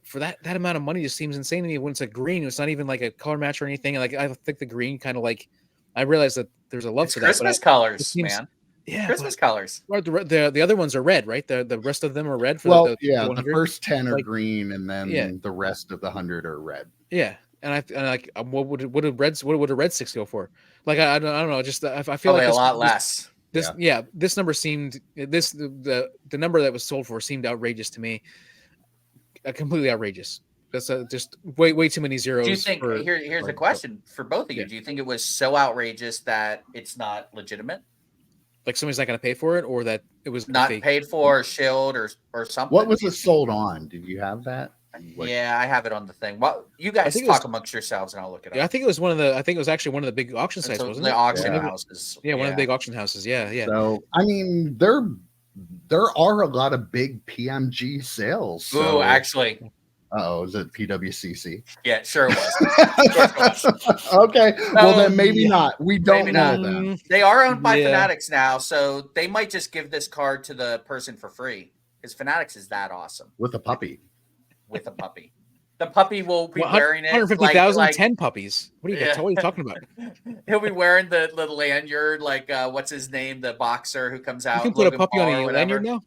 for that amount of money just seems insane to me when it's a green. It's not even like a color match or anything. Like I think the green kind of like, I realize that there's a love to that. Christmas colors, man. Yeah, Christmas colors. but the other ones are red, right? The rest of them are red for Well, the the 100. first 10 are Like, green, and yeah, then the rest of the 100 are red. yeah. And like, what would a red 6 go for? Like, I don't know. Just I feel Probably like a lot less. This number seemed the number that was sold for seemed outrageous to me. Completely outrageous. That's just way too many zeros. Do you think here's a question for both of you? Yeah. Do you think it was so outrageous that it's not legitimate? Like somebody's not going to pay for it, or that it was Not fake? paid for, or shilled, or something? What was it sold on? Did you have that? Yeah, I have it on the thing. Well, you guys talk amongst yourselves, and I'll look it up. Yeah, I think it was one of the. I think it was actually one of the big auction sites, wasn't it? The auction houses. Yeah, one of the big auction houses. Yeah. So I mean, there are a lot of big PMG sales. So, ooh, actually. Oh, is it PWCC? Yeah, sure it was. Okay, well then maybe not. We don't know them. They are owned by Fanatics now, so they might just give this card to the person for free because Fanatics is that awesome. With a puppy. The puppy will be wearing it. 150,000, 10 puppies. What are you talking about? He'll be wearing the lanyard, like what's his name, the boxer who comes out. You can put a puppy on a lanyard now.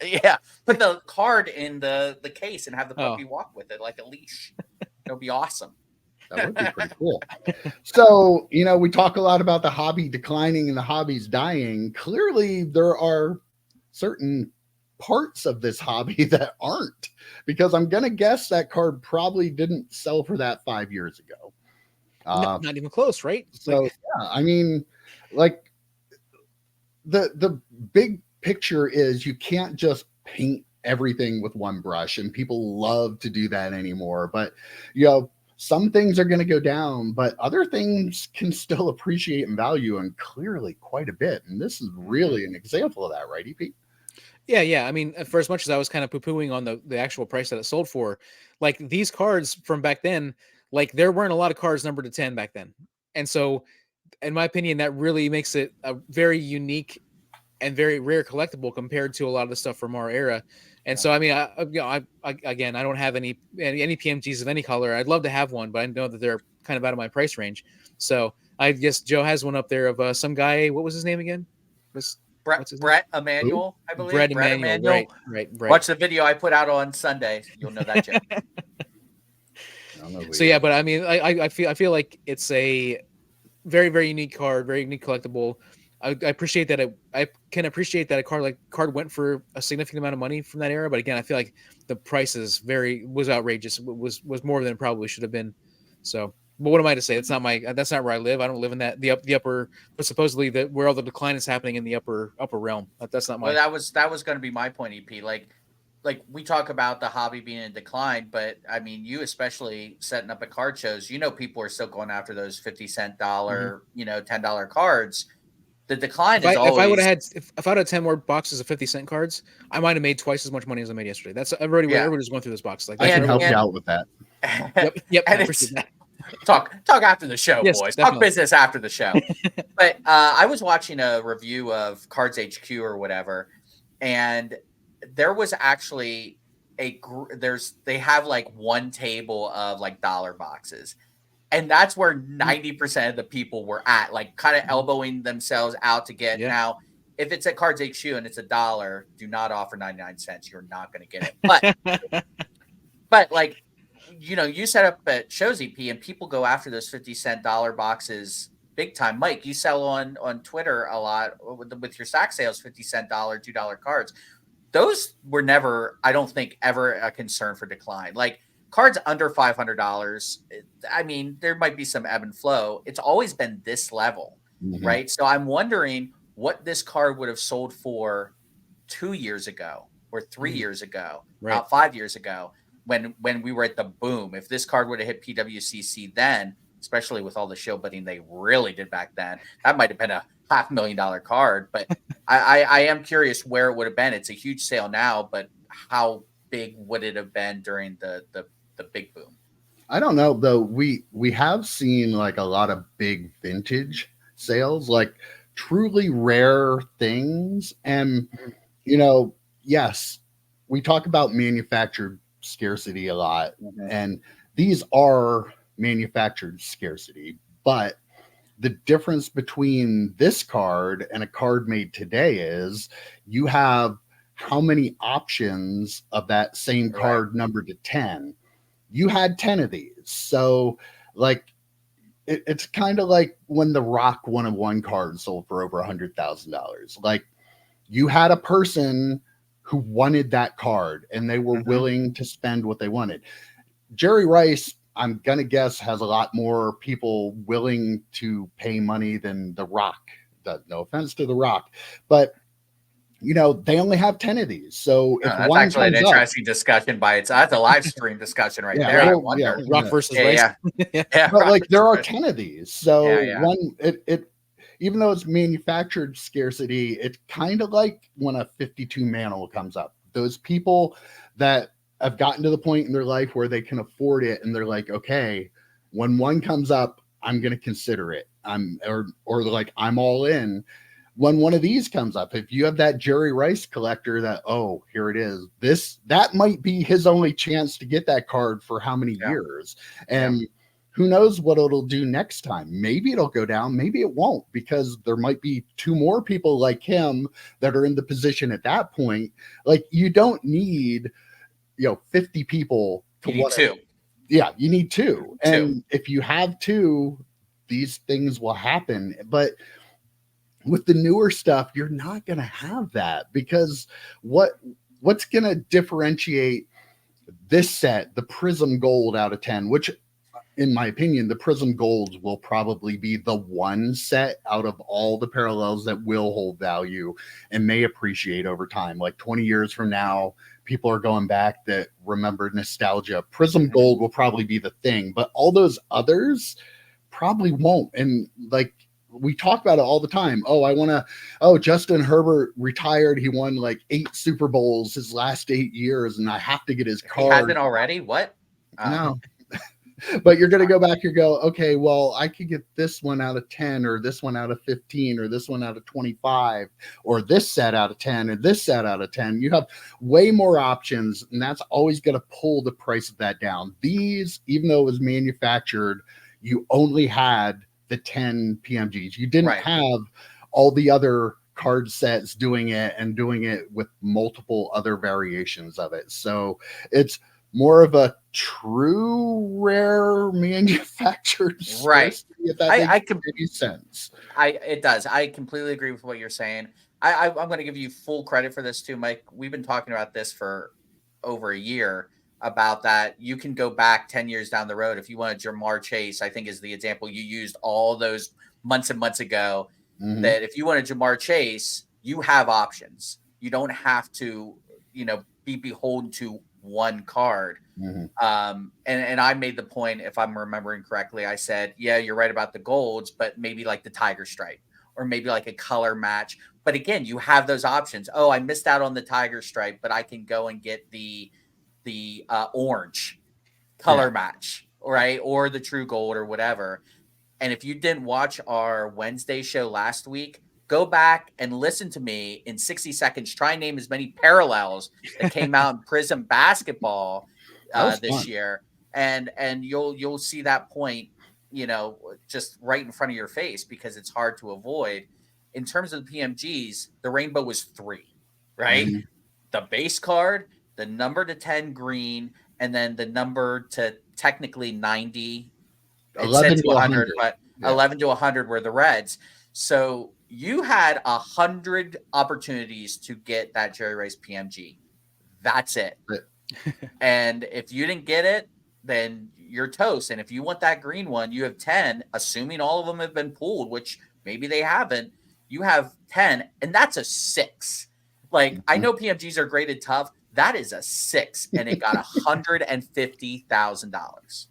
Yeah, put the card in the case and have the puppy walk with it like a leash. It'll be awesome. That would be pretty cool. So, we talk a lot about the hobby declining and the hobbies dying. Clearly, there are certain parts of this hobby that aren't, because I'm going to guess that card probably didn't sell for that 5 years ago. No, not even close, right? So, yeah, I mean, like the big picture is you can't just paint everything with one brush, and people love to do that anymore. But some things are going to go down, but other things can still appreciate in value, and clearly quite a bit. And this is really an example of that, right, EP? Yeah. I mean, for as much as I was kind of poo-pooing on the actual price that it sold for, like these cards from back then, like there weren't a lot of cards numbered to 10 back then. And so, in my opinion, that really makes it a very unique and very rare collectible compared to a lot of the stuff from our era. And so, I mean, I again, I don't have any PMGs of any color. I'd love to have one, but I know that they're kind of out of my price range. So I guess Joe has one up there of some guy. What was his name again? Brett Emanuel, I believe. Brett Emanuel. Right. Watch the video I put out on Sunday. You'll know that, Joe. So yeah, but I mean, I feel like it's a very, very unique card, very unique collectible. I appreciate that. I can appreciate that a card went for a significant amount of money from that era. But again, I feel like the price was outrageous. Was more than it probably should have been. So, but what am I to say? That's not where I live. I don't live in the upper, but supposedly where all the decline is happening in the upper realm. That's not my. Well, that was going to be my point, EP. Like we talk about the hobby being in decline, but I mean, you especially setting up at card shows, people are still going after those 50-cent dollar, $10 cards. The decline is always. If I'd had 10 more boxes of 50-cent cards, I might have made twice as much money as I made yesterday. That's everybody's going through this box. Like I can help you out with that. Yep. I appreciate that. Talk after the show, yes, boys. Definitely. Talk business after the show. But I was watching a review of Cards HQ or whatever, and there was actually they have like one table of like dollar boxes. And that's where 90% of the people were at, like kind of elbowing themselves out to get. Yeah. Now, if it's at Cards HQ and it's $1, do not offer 99 cents. You're not going to get it. But like, you set up at shows, EP, and people go after those 50-cent dollar boxes big time. Mike, you sell on Twitter a lot with your sack sales, 50-cent $2 cards. Those were never, I don't think, ever a concern for decline. Like, cards under $500, I mean, there might be some ebb and flow. It's always been this level, right? So I'm wondering what this card would have sold for 2 years ago or 3 years ago, about 5 years ago, when we were at the boom. If this card would have hit PWCC then, especially with all the showboating they really did back then, that might have been a $500,000 card. But I am curious where it would have been. It's a huge sale now, but how big would it have been during the big boom? I don't know, though. We have seen like a lot of big vintage sales, like truly rare things. And yes, we talk about manufactured scarcity a lot, and these are manufactured scarcity, but the difference between this card and a card made today is you have how many options of that same card numbered to 10. You had 10 of these. So like it's kind of like when the Rock 101 card sold for over $100,000. Like you had a person who wanted that card and they were willing to spend what they wanted. Jerry Rice, I'm going to guess, has a lot more people willing to pay money than the Rock. No offense to the Rock, but you know, they only have 10 of these. So if that's one actually an comes interesting discussion by its, that's a live stream discussion right there. well, I wonder. Rock versus Rice. Yeah, but like there are 10 of these. So one, it even though it's manufactured scarcity, it's kind of like when a 52 manual comes up. Those people that have gotten to the point in their life where they can afford it and they're like, okay, when one comes up, I'm going to consider it. Or like, I'm all in. When one of these comes up, if you have that Jerry Rice collector that, oh, here it is, that might be his only chance to get that card for how many years. And who knows what it'll do next time. Maybe it'll go down, maybe it won't, because there might be two more people like him that are in the position at that point. Like you don't need, 50 people to you need two. Yeah, you need two. And if you have two, these things will happen. But with the newer stuff, you're not going to have that, because what's going to differentiate this set, the Prizm Gold out of 10, which in my opinion, the Prizm Golds will probably be the one set out of all the parallels that will hold value and may appreciate over time. Like 20 years from now, people are going back that remember nostalgia. Prizm Gold will probably be the thing, but all those others probably won't. And like, we talk about it all the time. Justin Herbert retired. He won like 8 Super Bowls his last 8 years, and I have to get his card. He hasn't already? What? No. But you're going to go back, you go, okay, well, I could get this one out of 10 or this one out of 15 or this one out of 25 or this set out of 10 or this set out of 10. You have way more options, and that's always going to pull the price of that down. These, even though it was manufactured, you only had the 10 PMGs. You didn't have all the other card sets doing it with multiple other variations of it. So it's more of a true rare manufactured if that makes any sense. It does. I completely agree with what you're saying. I'm going to give you full credit for this too, Mike. We've been talking about this for over a year, about that. You can go back 10 years down the road. If you want a Jamar Chase, I think is the example you used all those months and months ago, that if you want a Jamar Chase, you have options. You don't have to, be beholden to one card. And I made the point, if I'm remembering correctly, I said, yeah, you're right about the golds, but maybe like the tiger stripe or maybe like a color match. But again, you have those options. Oh, I missed out on the tiger stripe, but I can go and get the orange color match, right? Or the true gold or whatever. And if you didn't watch our Wednesday show last week, go back and listen to me in 60 seconds. Try and name as many parallels that came out in Prizm basketball this year, and you'll see that point, just right in front of your face, because it's hard to avoid. In terms of the PMGs, the rainbow was 3, right? The base card, the number to 10 green, and then the number to technically 90, 11 to 100, but 11 to 100 were the reds. So you had 100 opportunities to get that Jerry Rice PMG. That's it. And if you didn't get it, then you're toast. And if you want that green one, you have 10, assuming all of them have been pulled, which maybe they haven't. You have 10, and that's a 6. Like, I know PMGs are graded tough. That is a 6, and it got $150,000.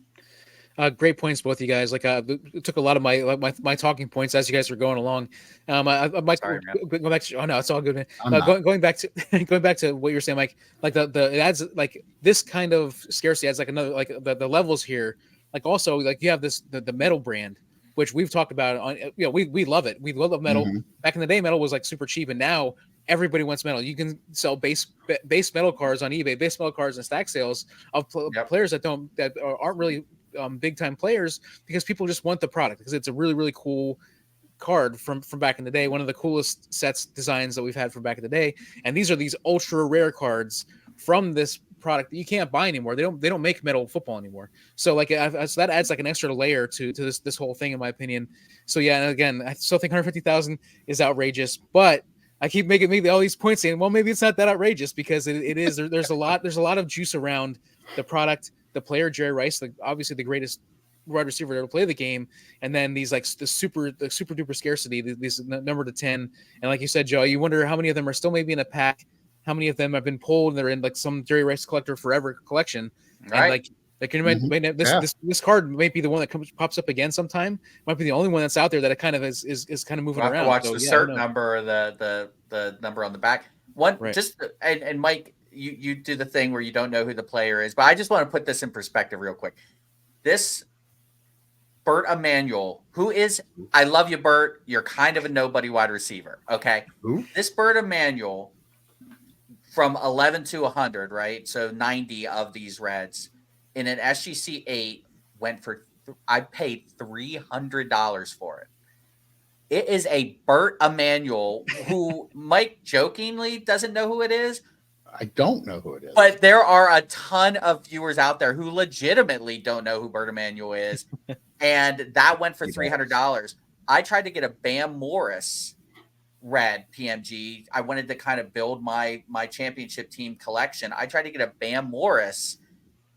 Great points, both of you guys. Like, it took a lot of my talking points as you guys were going along. I might go back to. Oh no, it's all good, man. Going back to what you're saying, Mike. Like it adds, like, this kind of scarcity adds like another, like the levels here. Like also, like you have the metal brand, which we've talked about on. We love it. We love metal. Back in the day, metal was like super cheap, and now everybody wants metal. You can sell base metal cards on eBay, base metal cards and stack sales of players that aren't really big time players because people just want the product because it's a really, really cool card from back in the day, one of the coolest sets designs that we've had from back in the day. And these are these ultra rare cards from this product that you can't buy anymore. They don't make metal football anymore. So like so that adds like an extra layer to this whole thing, in my opinion. So yeah, and again, I still think 150,000 is outrageous, but I keep making all these points saying, well, maybe it's not that outrageous because it is. There's a lot of juice around the product, the player Jerry Rice, obviously the greatest wide receiver to ever play the game, and then these like the super duper scarcity, these number to 10, and like you said, Joe, you wonder how many of them are still maybe in a pack, how many of them have been pulled and they're in like some Jerry Rice collector forever collection, and this card might be the one that pops up again sometime. Might be the only one that's out there that it kind of is kind of moving around. Watch the cert number or the number on the back. Just and Mike, you do the thing where you don't know who the player is, but I just want to put this in perspective real quick. This Bert Emanuel, who is, I love you, Bert. You're kind of a nobody wide receiver. Okay. Who? This Bert Emanuel from 11 to 100, right? So 90 of these reds in an SGC 8 went for, I paid $300 for it. It is a Bert Emanuel who Mike jokingly doesn't know who it is. I don't know who it is. But there are a ton of viewers out there who legitimately don't know who Bert Emanuel is. And that went for $300. I tried to get a Bam Morris red PMG. I wanted to kind of build my championship team collection. I tried to get a Bam Morris,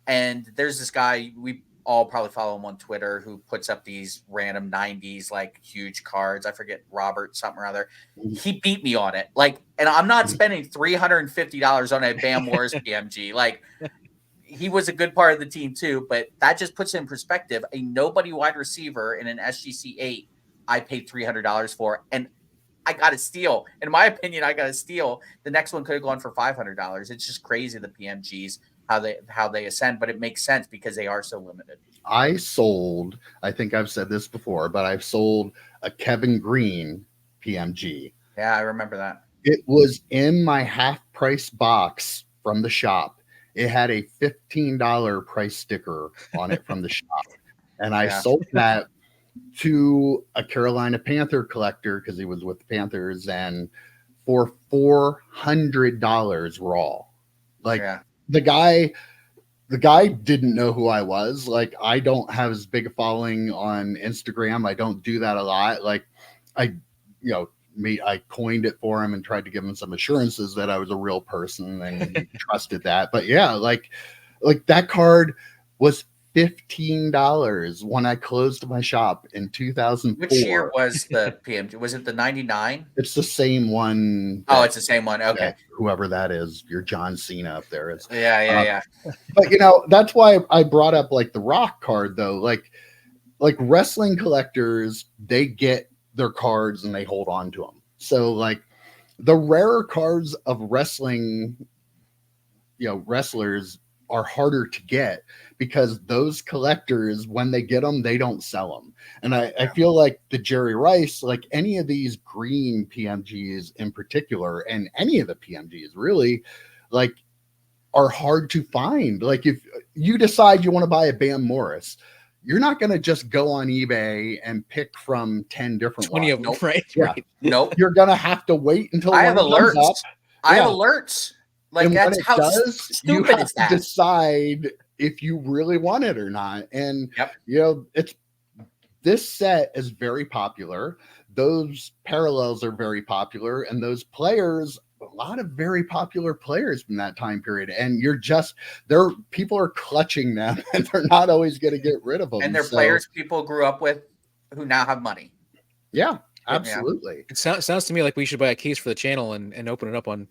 and there's this guy, we all probably follow him on Twitter, who puts up these random 90s, like huge cards. I forget, Robert something or other. He beat me on it. Like, and I'm not spending $350 on a Bam Morris PMG. Like, he was a good part of the team too, but that just puts it in perspective. A nobody wide receiver in an SGC 8, I paid $300 for, and I got a steal. In my opinion, I got a steal. The next one could have gone for $500. It's just crazy, the PMGs, how they ascend, but it makes sense because they are so limited. I sold, I think I've said this before, but I've sold a Kevin Green PMG. Yeah, I remember that. It was in my half price box from the shop. It had a $15 price sticker on it from the shop. And I sold that to a Carolina Panther collector because he was with the Panthers, and for $400 raw. Like, the guy didn't know who I was. Like, I don't have as big a following on Instagram. I don't do that a lot. Like, I coined it for him and tried to give him some assurances that I was a real person, and he trusted that. But yeah, like that card was $15 when I closed my shop in 2004. Which year was the PMG? Was it the 99? It's the same one. Oh, it's the same one. Okay. Whoever that is, your John Cena up there is. Yeah. But that's why I brought up like the Rock card though. Like wrestling collectors, they get their cards and they hold on to them. So like the rarer cards of wrestling, wrestlers are harder to get because those collectors, when they get them, they don't sell them. And I feel like the Jerry Rice, like any of these green PMGs in particular, and any of the PMGs really, like, are hard to find. Like, if you decide you want to buy a Bam Morris, you're not going to just go on eBay and pick from 10 different 20 of them, right? Yeah. Right. Nope. You're going to have to wait until I have alerts. I have alerts. Like, and that's how you have to decide if you really want it or not. And this set is very popular. Those parallels are very popular, and those players, a lot of very popular players from that time period. And people are clutching them, and they're not always going to get rid of them. And they're players people grew up with who now have money. Yeah, absolutely. It sounds to me like we should buy a case for the channel and open it up on.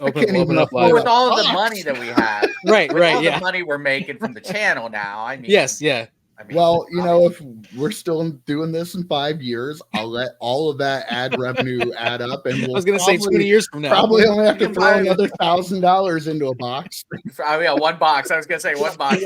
Open up live. With all of the money that we have, right, the money we're making from the channel now. I mean, yes, yeah. I mean, well, if we're still doing this in 5 years, I'll let all of that ad revenue add up, and I was going to say 20 years from now, probably only have to throw another $1,000 into a box. One box. I was going to say one box.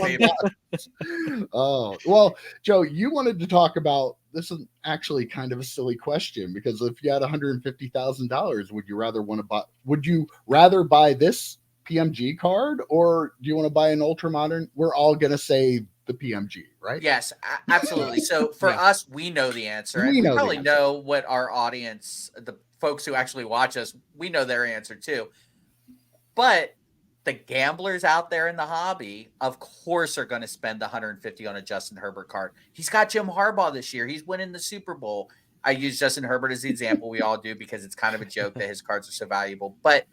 Oh, well, Joe, you wanted to talk about this. Is actually kind of a silly question, because if you had $150,000, would you rather buy this PMG card, or do you want to buy an ultra modern? We're all going to say the PMG, right? Yes, absolutely. So for us, we know the answer, and we probably know what our audience, the folks who actually watch us, we know their answer too. But the gamblers out there in the hobby, of course, are going to spend the $150 on a Justin Herbert card. He's got Jim Harbaugh this year. He's winning the Super Bowl. I use Justin Herbert as the example. We all do, because it's kind of a joke that his cards are so valuable. But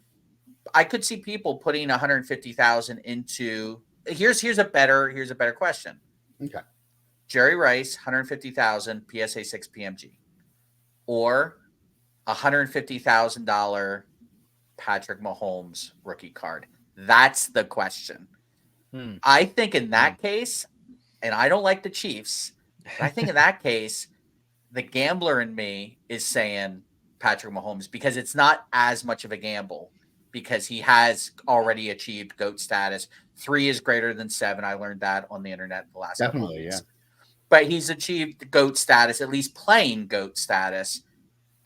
I could see people putting $150,000 into. Here's a better question. Okay. Jerry Rice, $150,000 PSA 6 PMG, or $150,000 Patrick Mahomes rookie card. That's the question. I think in that case, and I don't like the Chiefs, but I think in that case, the gambler in me is saying Patrick Mahomes, because it's not as much of a gamble, because he has already achieved GOAT status. 3 is greater than 7. I learned that on the internet the last couple of weeks. But he's achieved GOAT status, at least playing GOAT status.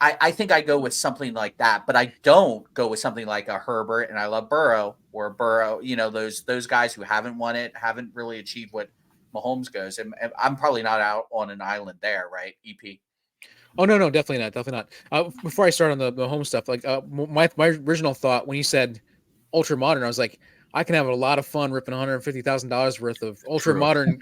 I think I go with something like that, but I don't go with something like a Herbert, and I love Burrow, or Burrow, those guys who haven't won it, haven't really achieved what Mahomes goes. And I'm probably not out on an island there, right, EP? Oh, no, definitely not. Before I start on the home stuff, like my original thought when you said ultra modern, I was like, I can have a lot of fun ripping $150,000 worth of ultra modern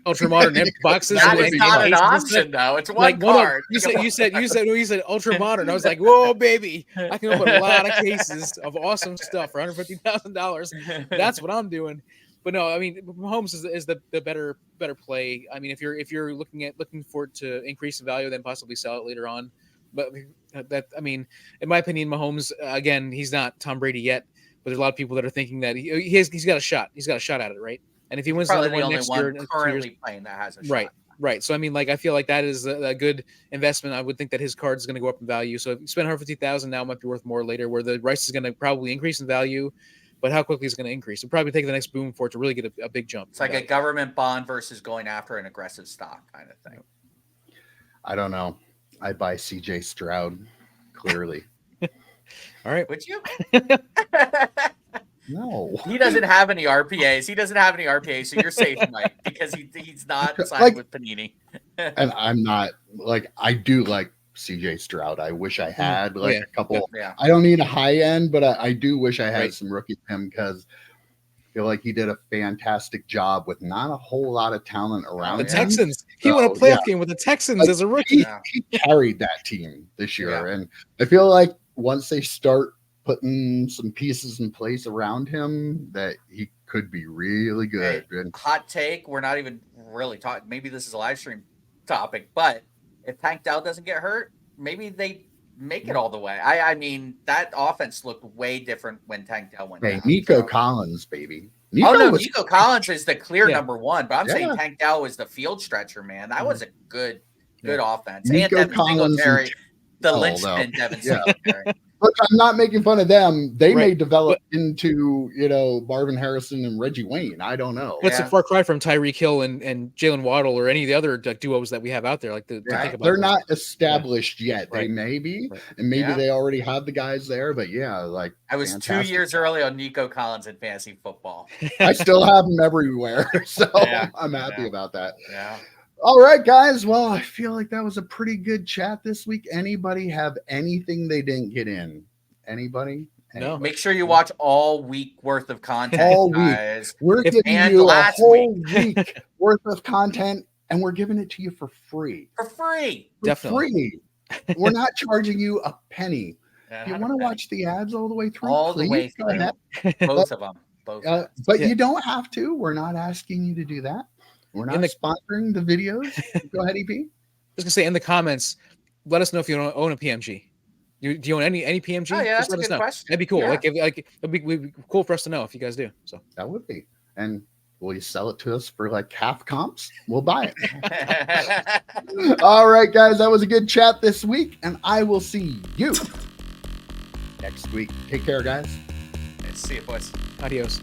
boxes. That is not an option, though. It's one card. You said ultra modern. I was like, whoa, baby! I can open a lot of cases of awesome stuff for $150,000. That's what I'm doing. But no, I mean, Mahomes is the better play. I mean, if you're looking for it to increase in value, then possibly sell it later on. But I mean, in my opinion, Mahomes, again, he's not Tom Brady yet. But there's a lot of people that are thinking that he's got a shot. He's got a shot at it, right? And if he wins probably another the one only next one year, currently playing that has a shot. Right. So I mean, like, I feel like that is a good investment. I would think that his card is going to go up in value. So if you spend $150,000 now, it might be worth more later. Where the Rice is going to probably increase in value, but how quickly is it going to increase? It'll probably take the next boom for it to really get a big jump. It's like a government bond versus going after an aggressive stock kind of thing. I don't know. I buy CJ Stroud, clearly. All right. Would you? No. He doesn't have any RPAs. So you're safe, Mike, because he's not signed with Panini. And I'm not, I do like CJ Stroud. I wish I had a couple. Yeah. I don't need a high end, but I do wish I had some rookies of him, because I feel like he did a fantastic job with not a whole lot of talent around the him. Texans. He won a playoff game with the Texans as a rookie. He carried that team this year. And I feel like once they start putting some pieces in place around him, that he could be really good. Hey, hot take, we're not even really talking. Maybe this is a live stream topic, but if Tank Dell doesn't get hurt, maybe they make it all the way. I mean, that offense looked way different when Tank Dell went down. Nico Collins, baby. Nico Collins is the clear number one, but I'm saying Tank Dell was the field stretcher, man. That was a good offense. Nico and Devin Collins Singletary, the linchpin Devin Singletary. Look, I'm not making fun of them. They may develop into, Marvin Harrison and Reggie Wayne. I don't know. What's a far cry from Tyreek Hill and Jalen Waddle or any of the other duos that we have out there? To think about they're not established yet. They may be, and maybe they already have the guys there. But I was 2 years early on Nico Collins in fantasy football. I still have them everywhere, so I'm happy about that. Yeah. All right, guys. Well, I feel like that was a pretty good chat this week. Anybody have anything they didn't get in? Anybody? No. Make sure you watch all week worth of content, guys. We're giving you a whole week worth of content, and we're giving it to you for free. Definitely. We're not charging you a penny. If you want to watch the ads all the way through, go ahead. Both of them. But you don't have to. We're not asking you to do that. We're not sponsoring the videos. Go ahead, EP. I was gonna say in the comments, let us know if you don't own a PMG. Do you own any PMG? Oh, yeah, that's a good question. That'd be cool. Yeah. It'd be cool for us to know if you guys do. So that would be. And will you sell it to us for half comps? We'll buy it. All right, guys, that was a good chat this week, and I will see you next week. Take care, guys. See you, boys. Adios.